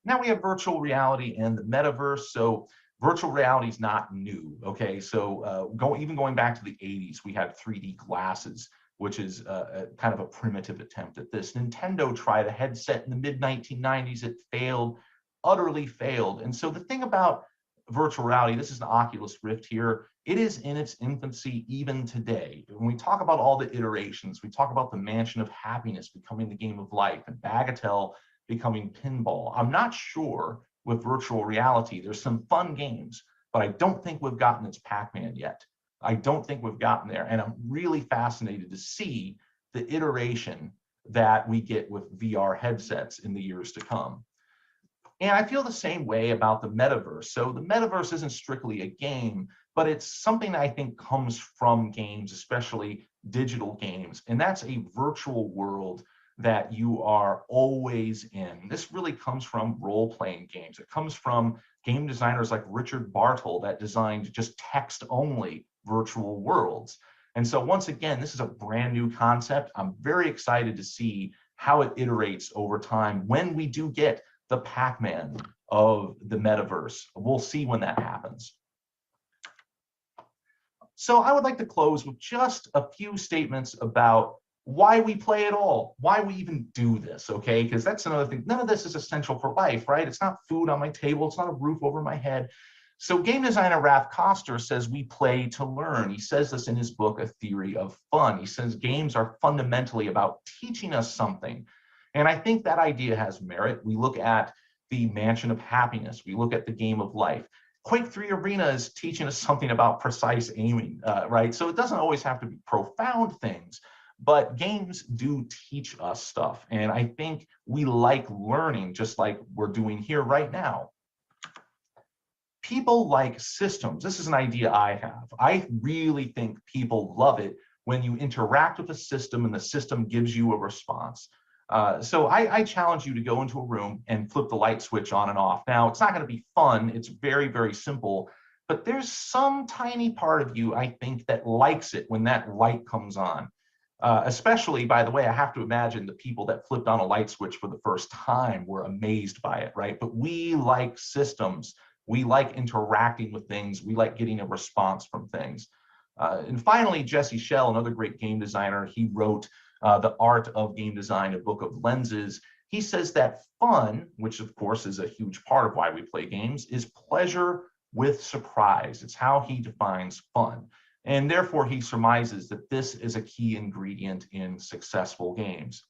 Now we have virtual reality and the metaverse. So virtual reality is not new, okay? So even going back to the 80s, we had 3D glasses, which is kind of a primitive attempt at this. Nintendo tried a headset in the mid-1990s. It failed, utterly failed. And so the thing about virtual reality, this is an Oculus Rift here, it is in its infancy even today. When we talk about all the iterations, we talk about the Mansion of Happiness becoming the game of life and Bagatelle becoming Pinball. I'm not sure with virtual reality. There's some fun games, but I don't think we've gotten its Pac-Man yet. I don't think we've gotten there. And I'm really fascinated to see the iteration that we get with VR headsets in the years to come. And I feel the same way about the metaverse. So the metaverse isn't strictly a game, but it's something that I think comes from games, especially digital games. And that's a virtual world that you are always in. This really comes from role-playing games. It comes from game designers like Richard Bartle that designed just text-only virtual worlds. And so once again, this is a brand new concept. I'm very excited to see how it iterates over time when we do get the Pac-Man of the metaverse. We'll see when that happens. So I would like to close with just a few statements about why we play at all, why we even do this, okay? Because that's another thing. None of this is essential for life, right? It's not food on my table. It's not a roof over my head. So game designer Ralph Koster says we play to learn. He says this in his book, A Theory of Fun. He says games are fundamentally about teaching us something. And I think that idea has merit. We look at the Mansion of Happiness. We look at the Game of Life. Quake 3 Arena is teaching us something about precise aiming, right? So it doesn't always have to be profound things, but games do teach us stuff. And I think we like learning just like we're doing here right now. People like systems. This is an idea I have. I really think people love it when you interact with a system and the system gives you a response. So I challenge you to go into a room and flip the light switch on and off. Now, it's not going to be fun. It's very, very simple. But there's some tiny part of you, I think, that likes it when that light comes on. Especially, by the way, I have to imagine the people that flipped on a light switch for the first time were amazed by it, right? But we like systems. We like interacting with things. We like getting a response from things. And finally, Jesse Schell, another great game designer, he wrote The Art of Game Design, a book of lenses. He says that fun, which of course is a huge part of why we play games, is pleasure with surprise. It's how he defines fun. And therefore, he surmises that this is a key ingredient in successful games.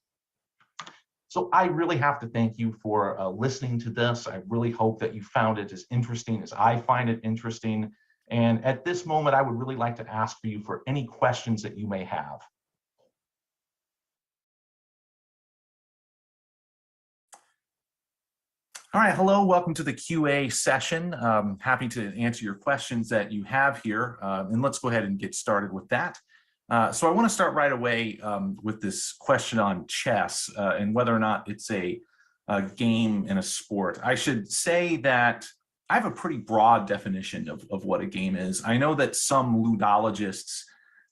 So I really have to thank you for listening to this. I really hope that you found it as interesting as I find it interesting. And at this moment, I would really like to ask for you for any questions that you may have. All right, hello, welcome to the QA session. Happy to answer your questions that you have here, and let's go ahead and get started with that. So I want to start right away with this question on chess and whether or not it's a game and a sport. I should say that I have a pretty broad definition of what a game is. I know that some ludologists,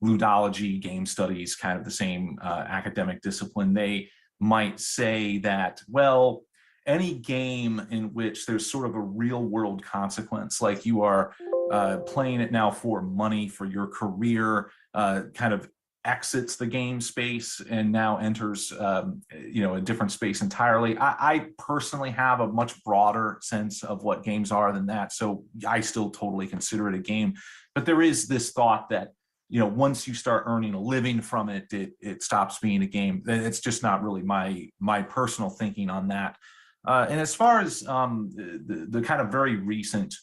ludology, game studies, kind of the same academic discipline, they might say that, well, any game in which there's sort of a real world consequence, like you are playing it now for money, for your career, kind of exits the game space and now enters a different space entirely. I personally have a much broader sense of what games are than that, so I still totally consider it a game. But there is this thought that once you start earning a living from it, it stops being a game. It's just not really my personal thinking on that. And as far as the kind of very recent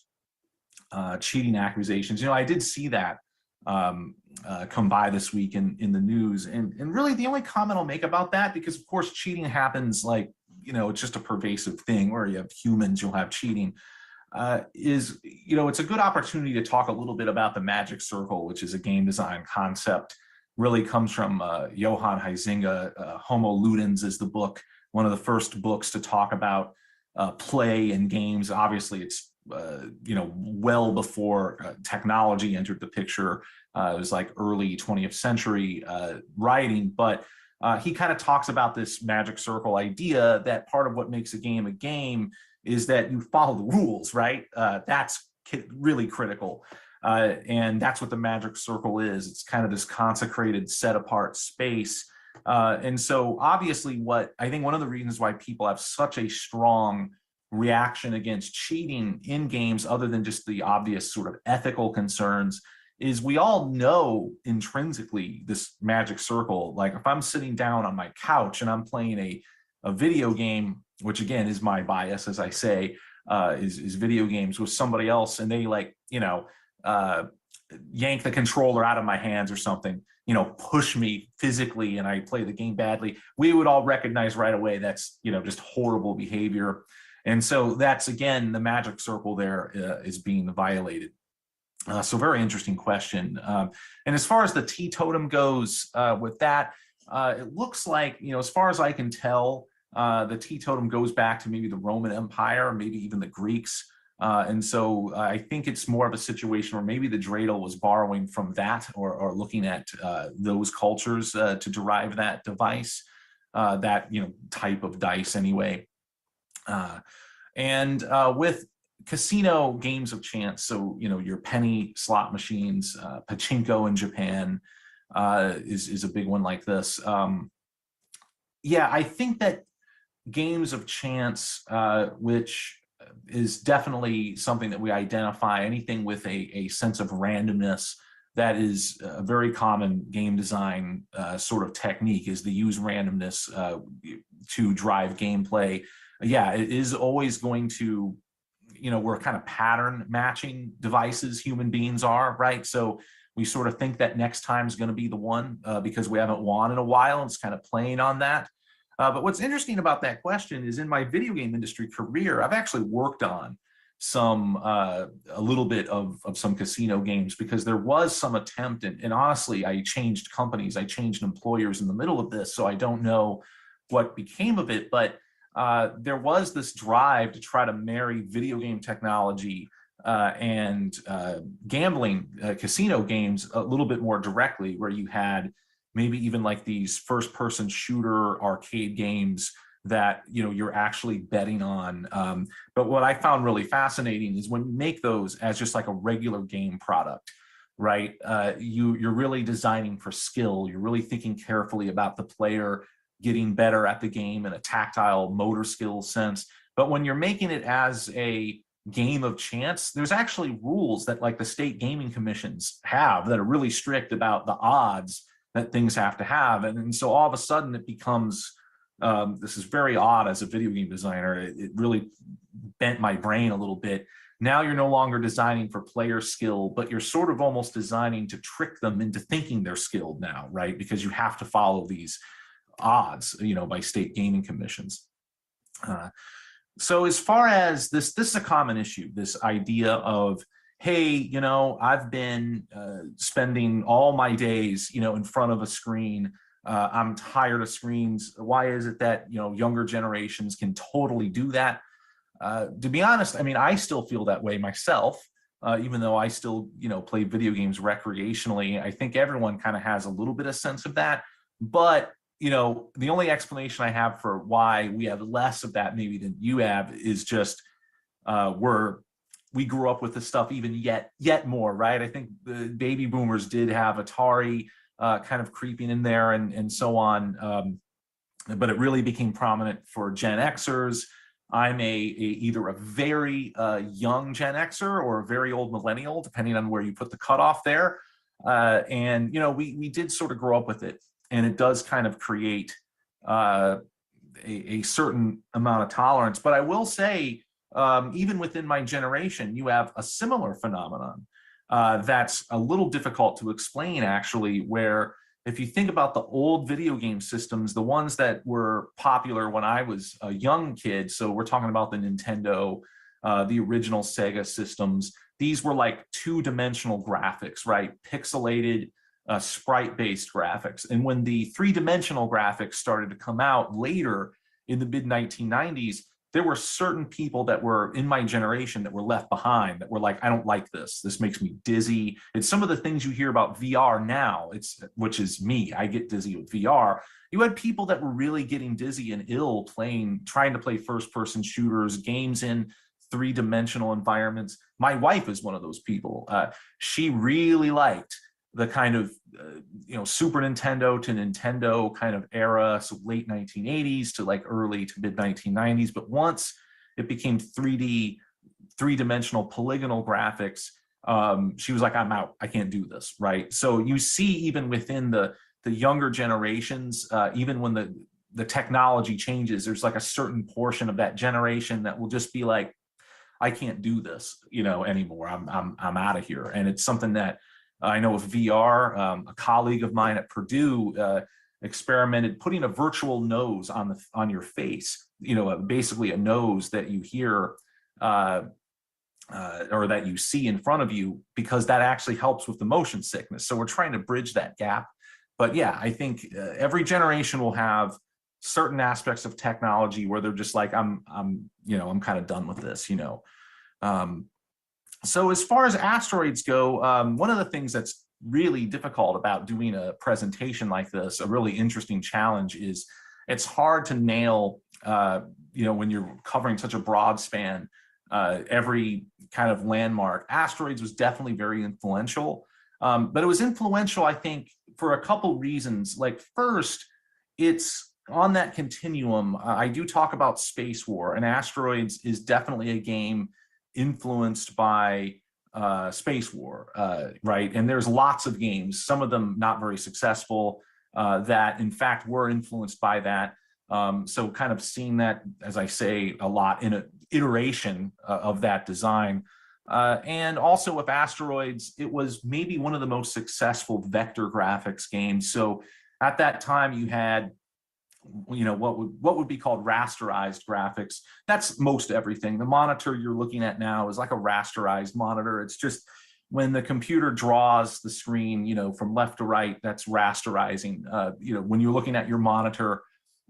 cheating accusations, I did see that come by this week in the news. And really the only comment I'll make about that, because of course cheating happens like, it's just a pervasive thing where you have humans, you'll have cheating, is, it's a good opportunity to talk a little bit about the magic circle, which is a game design concept, really comes from Johann Huizinga. Homo Ludens is the book, one of the first books to talk about play and games. Obviously, it's well before technology entered the picture. It was like early 20th century writing, but he kind of talks about this magic circle idea that part of what makes a game is that you follow the rules, right? That's really critical. And that's what the magic circle is. It's kind of this consecrated, set apart space. And so obviously I think one of the reasons why people have such a strong reaction against cheating in games, other than just the obvious sort of ethical concerns, is we all know intrinsically this magic circle. Like if I'm sitting down on my couch and I'm playing a video game, which again is my bias, as I say, is video games with somebody else, and they yank the controller out of my hands or something, push me physically, and I play the game badly, we would all recognize right away that's, just horrible behavior. And so that's, again, the magic circle there is being violated. So very interesting question. And as far as the teetotum goes with that, it looks like, as far as I can tell, the teetotum goes back to maybe the Roman Empire, or maybe even the Greeks. And so I think it's more of a situation where maybe the dreidel was borrowing from that, or looking at those cultures to derive that device, that type of dice anyway. And with casino games of chance, so your penny slot machines, pachinko in Japan is a big one like this. Yeah, I think that games of chance, which is definitely something that we identify, anything with a sense of randomness, that is a very common game design sort of technique, is to use randomness to drive gameplay. Yeah, it is always going to, we're kind of pattern matching devices, human beings are, right? So we sort of think that next time is going to be the one because we haven't won in a while. It's kind of playing on that. But what's interesting about that question is, in my video game industry career, I've actually worked on some a little bit of some casino games, because there was some attempt, and honestly, I changed companies, I changed employers in the middle of this, so I don't know what became of it, but there was this drive to try to marry video game technology and gambling, casino games a little bit more directly, where you had maybe even like these first-person shooter arcade games that you're actually betting on. But what I found really fascinating is when you make those as just like a regular game product, right? You're really designing for skill. You're really thinking carefully about the player getting better at the game in a tactile motor skill sense. But when you're making it as a game of chance, there's actually rules that like the state gaming commissions have that are really strict about the odds that things have to have. And so all of a sudden it becomes, this is very odd as a video game designer, it really bent my brain a little bit. Now you're no longer designing for player skill, but you're sort of almost designing to trick them into thinking they're skilled now, right? Because you have to follow these odds, by state gaming commissions. So as far as this is a common issue, this idea of, hey, I've been spending all my days, in front of a screen. I'm tired of screens. Why is it that, younger generations can totally do that? To be honest, I mean, I still feel that way myself, even though I still, play video games recreationally. I think everyone kind of has a little bit of sense of that. But, the only explanation I have for why we have less of that maybe than you have is just we grew up with this stuff even yet more, right? I think the baby boomers did have Atari kind of creeping in there and so on. But it really became prominent for Gen Xers. I'm either a very young Gen Xer or a very old millennial, depending on where you put the cutoff there. And we did sort of grow up with it, and it does kind of create a certain amount of tolerance. But I will say, even within my generation, you have a similar phenomenon that's a little difficult to explain, actually, where if you think about the old video game systems, the ones that were popular when I was a young kid, so we're talking about the Nintendo, the original Sega systems, these were like two-dimensional graphics, right? Pixelated, sprite-based graphics. And when the three-dimensional graphics started to come out later in the mid-1990s, there were certain people that were in my generation that were left behind, that were like, I don't like this. This makes me dizzy. It's some of the things you hear about VR now, which is me. I get dizzy with VR. You had people that were really getting dizzy and ill trying to play first-person shooters, games in three-dimensional environments. My wife is one of those people. She really liked the kind of Super Nintendo to Nintendo kind of era, so late 1980s to like early to mid 1990s. But once it became 3D, three-dimensional polygonal graphics, she was like, I'm out. I can't do this, right? So you see, even within the younger generations, even when the technology changes, there's like a certain portion of that generation that will just be like, I can't do this, anymore. I'm out of here. And it's something that I know with VR, a colleague of mine at Purdue experimented putting a virtual nose on your face, basically a nose that you hear or that you see in front of you, because that actually helps with the motion sickness. So we're trying to bridge that gap. But yeah, I think every generation will have certain aspects of technology where they're just like, I'm kind of done with this, So as far as asteroids go, one of the things that's really difficult about doing a presentation like this, a really interesting challenge, is it's hard to nail, when you're covering such a broad span, every kind of landmark. Asteroids was definitely very influential, but it was influential, I think, for a couple reasons. Like, first, it's on that continuum. I do talk about Space War, and Asteroids is definitely a game influenced by Space War, right? And there's lots of games, some of them not very successful, that in fact were influenced by that. So kind of seeing that, as I say, a lot in an iteration of that design. And also with Asteroids, it was maybe one of the most successful vector graphics games. So at that time you had what would be called rasterized graphics. That's most everything. The monitor you're looking at now is like a rasterized monitor. It's just when the computer draws the screen, from left to right, that's rasterizing. When you're looking at your monitor,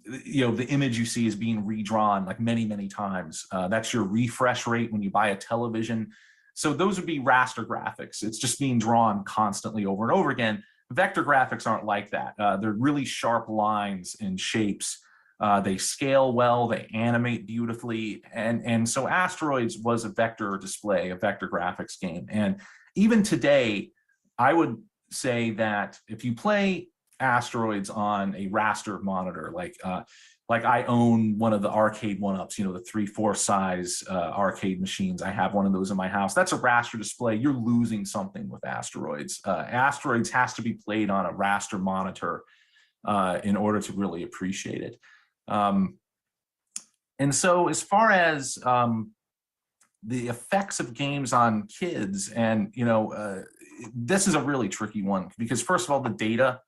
the image you see is being redrawn like many, many times. That's your refresh rate when you buy a television. So those would be raster graphics. It's just being drawn constantly over and over again. Vector graphics aren't like that. They're really sharp lines and shapes. They scale well, they animate beautifully. And so Asteroids was a vector display, a vector graphics game. And even today, I would say that if you play Asteroids on a raster monitor, like I own one of the arcade one-ups, the 3/4 size arcade machines. I have one of those in my house. That's a raster display. You're losing something with Asteroids. Asteroids has to be played on a raster monitor in order to really appreciate it. And so as far as the effects of games on kids, and this is a really tricky one, because first of all, the data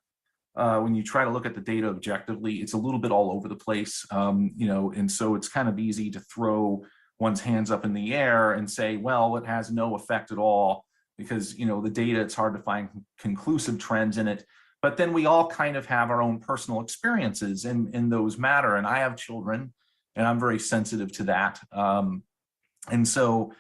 when you try to look at the data objectively, it's a little bit all over the place, and so it's kind of easy to throw one's hands up in the air and say, well, it has no effect at all because, the data, it's hard to find conclusive trends in it. But then we all kind of have our own personal experiences and those matter. And I have children and I'm very sensitive to that. And so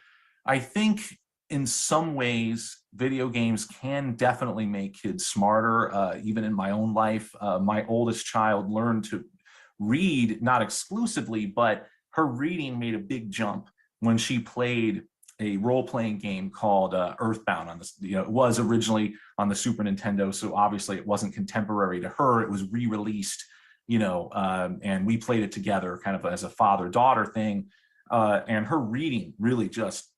I think in some ways, video games can definitely make kids smarter. Even in my own life, my oldest child learned to read, not exclusively, but her reading made a big jump when she played a role-playing game called Earthbound on this. It was originally on the Super Nintendo, so obviously it wasn't contemporary to her. It was re-released, and we played it together, kind of as a father-daughter thing. And her reading really just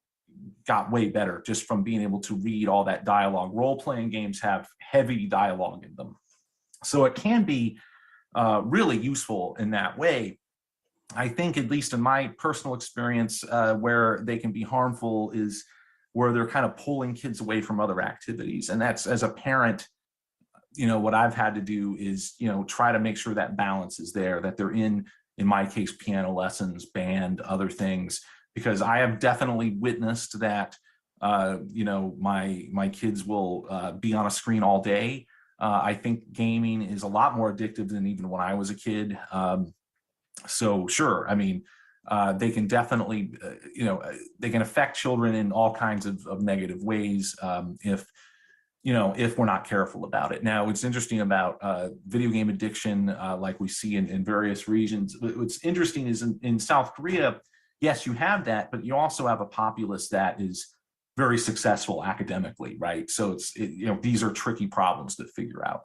got way better just from being able to read all that dialogue. Role-playing games have heavy dialogue in them, so it can be really useful in that way. I think, at least in my personal experience, where they can be harmful is where they're kind of pulling kids away from other activities. And that's, as a parent, what I've had to do is, try to make sure that balance is there, that they're in my case, piano lessons, band, other things, because I have definitely witnessed that, my kids will be on a screen all day. I think gaming is a lot more addictive than even when I was a kid. So sure, I mean, they can definitely, they can affect children in all kinds of negative ways if we're not careful about it. Now, what's interesting about video game addiction, like we see in various regions, what's interesting is in South Korea, yes, you have that, but you also have a populace that is very successful academically, right? So these are tricky problems to figure out.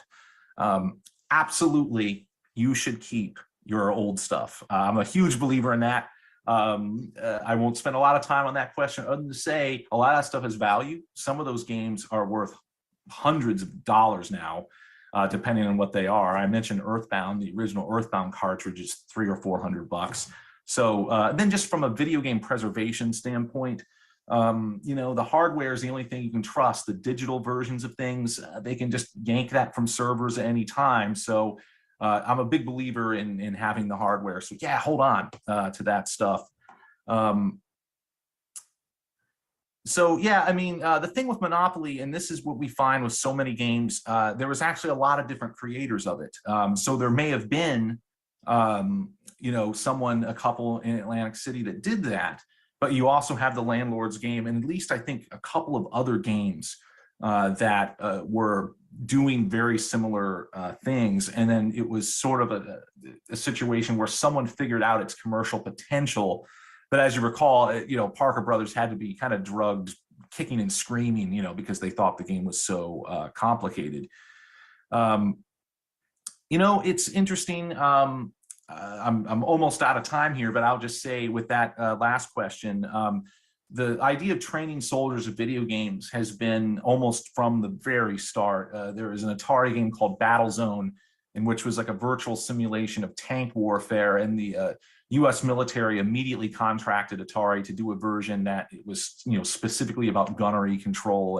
Absolutely, you should keep your old stuff. I'm a huge believer in that. I won't spend a lot of time on that question other than to say a lot of that stuff has value. Some of those games are worth hundreds of dollars now, depending on what they are. I mentioned Earthbound. The original Earthbound cartridge is $300 or $400. So then just from a video game preservation standpoint, the hardware is the only thing you can trust. The digital versions of things, they can just yank that from servers at any time. So I'm a big believer in having the hardware. So yeah, hold on to that stuff. So yeah, I mean, the thing with Monopoly, and this is what we find with so many games, there was actually a lot of different creators of it. So there may have been, a couple in Atlantic City that did that, but you also have the Landlord's game, and at least I think a couple of other games that were doing very similar things. And then it was sort of a situation where someone figured out its commercial potential. But as you recall, Parker Brothers had to be kind of drugged, kicking and screaming, because they thought the game was so complicated. It's interesting. I'm almost out of time here, but I'll just say with that last question, the idea of training soldiers of video games has been almost from the very start. There is an Atari game called Battlezone, in which was like a virtual simulation of tank warfare, and the U.S. military immediately contracted Atari to do a version that it was, specifically about gunnery control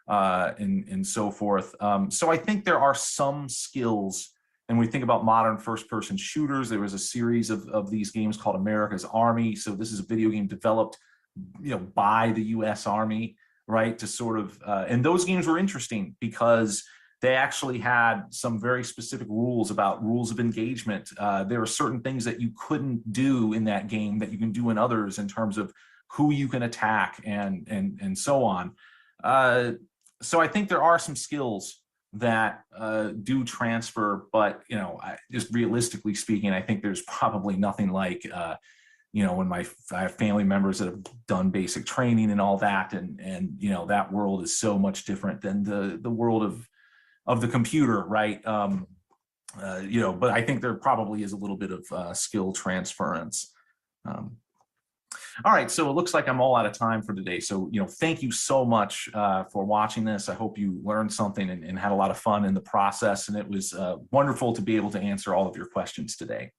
and so forth. So I think there are some skills. And we think about modern first-person shooters. There was a series of these games called America's Army. So this is a video game developed, by the U.S. Army, right? To sort of, and those games were interesting because they actually had some very specific rules about rules of engagement. There are certain things that you couldn't do in that game that you can do in others in terms of who you can attack and so on. So I think there are some skills that do transfer, but just realistically speaking, I think there's probably nothing like when I have family members that have done basic training and all that, and that world is so much different than the world of the computer, right? But I think there probably is a little bit of skill transference. All right, so it looks like I'm all out of time for today. So, thank you so much for watching this. I hope you learned something and had a lot of fun in the process. And it was wonderful to be able to answer all of your questions today.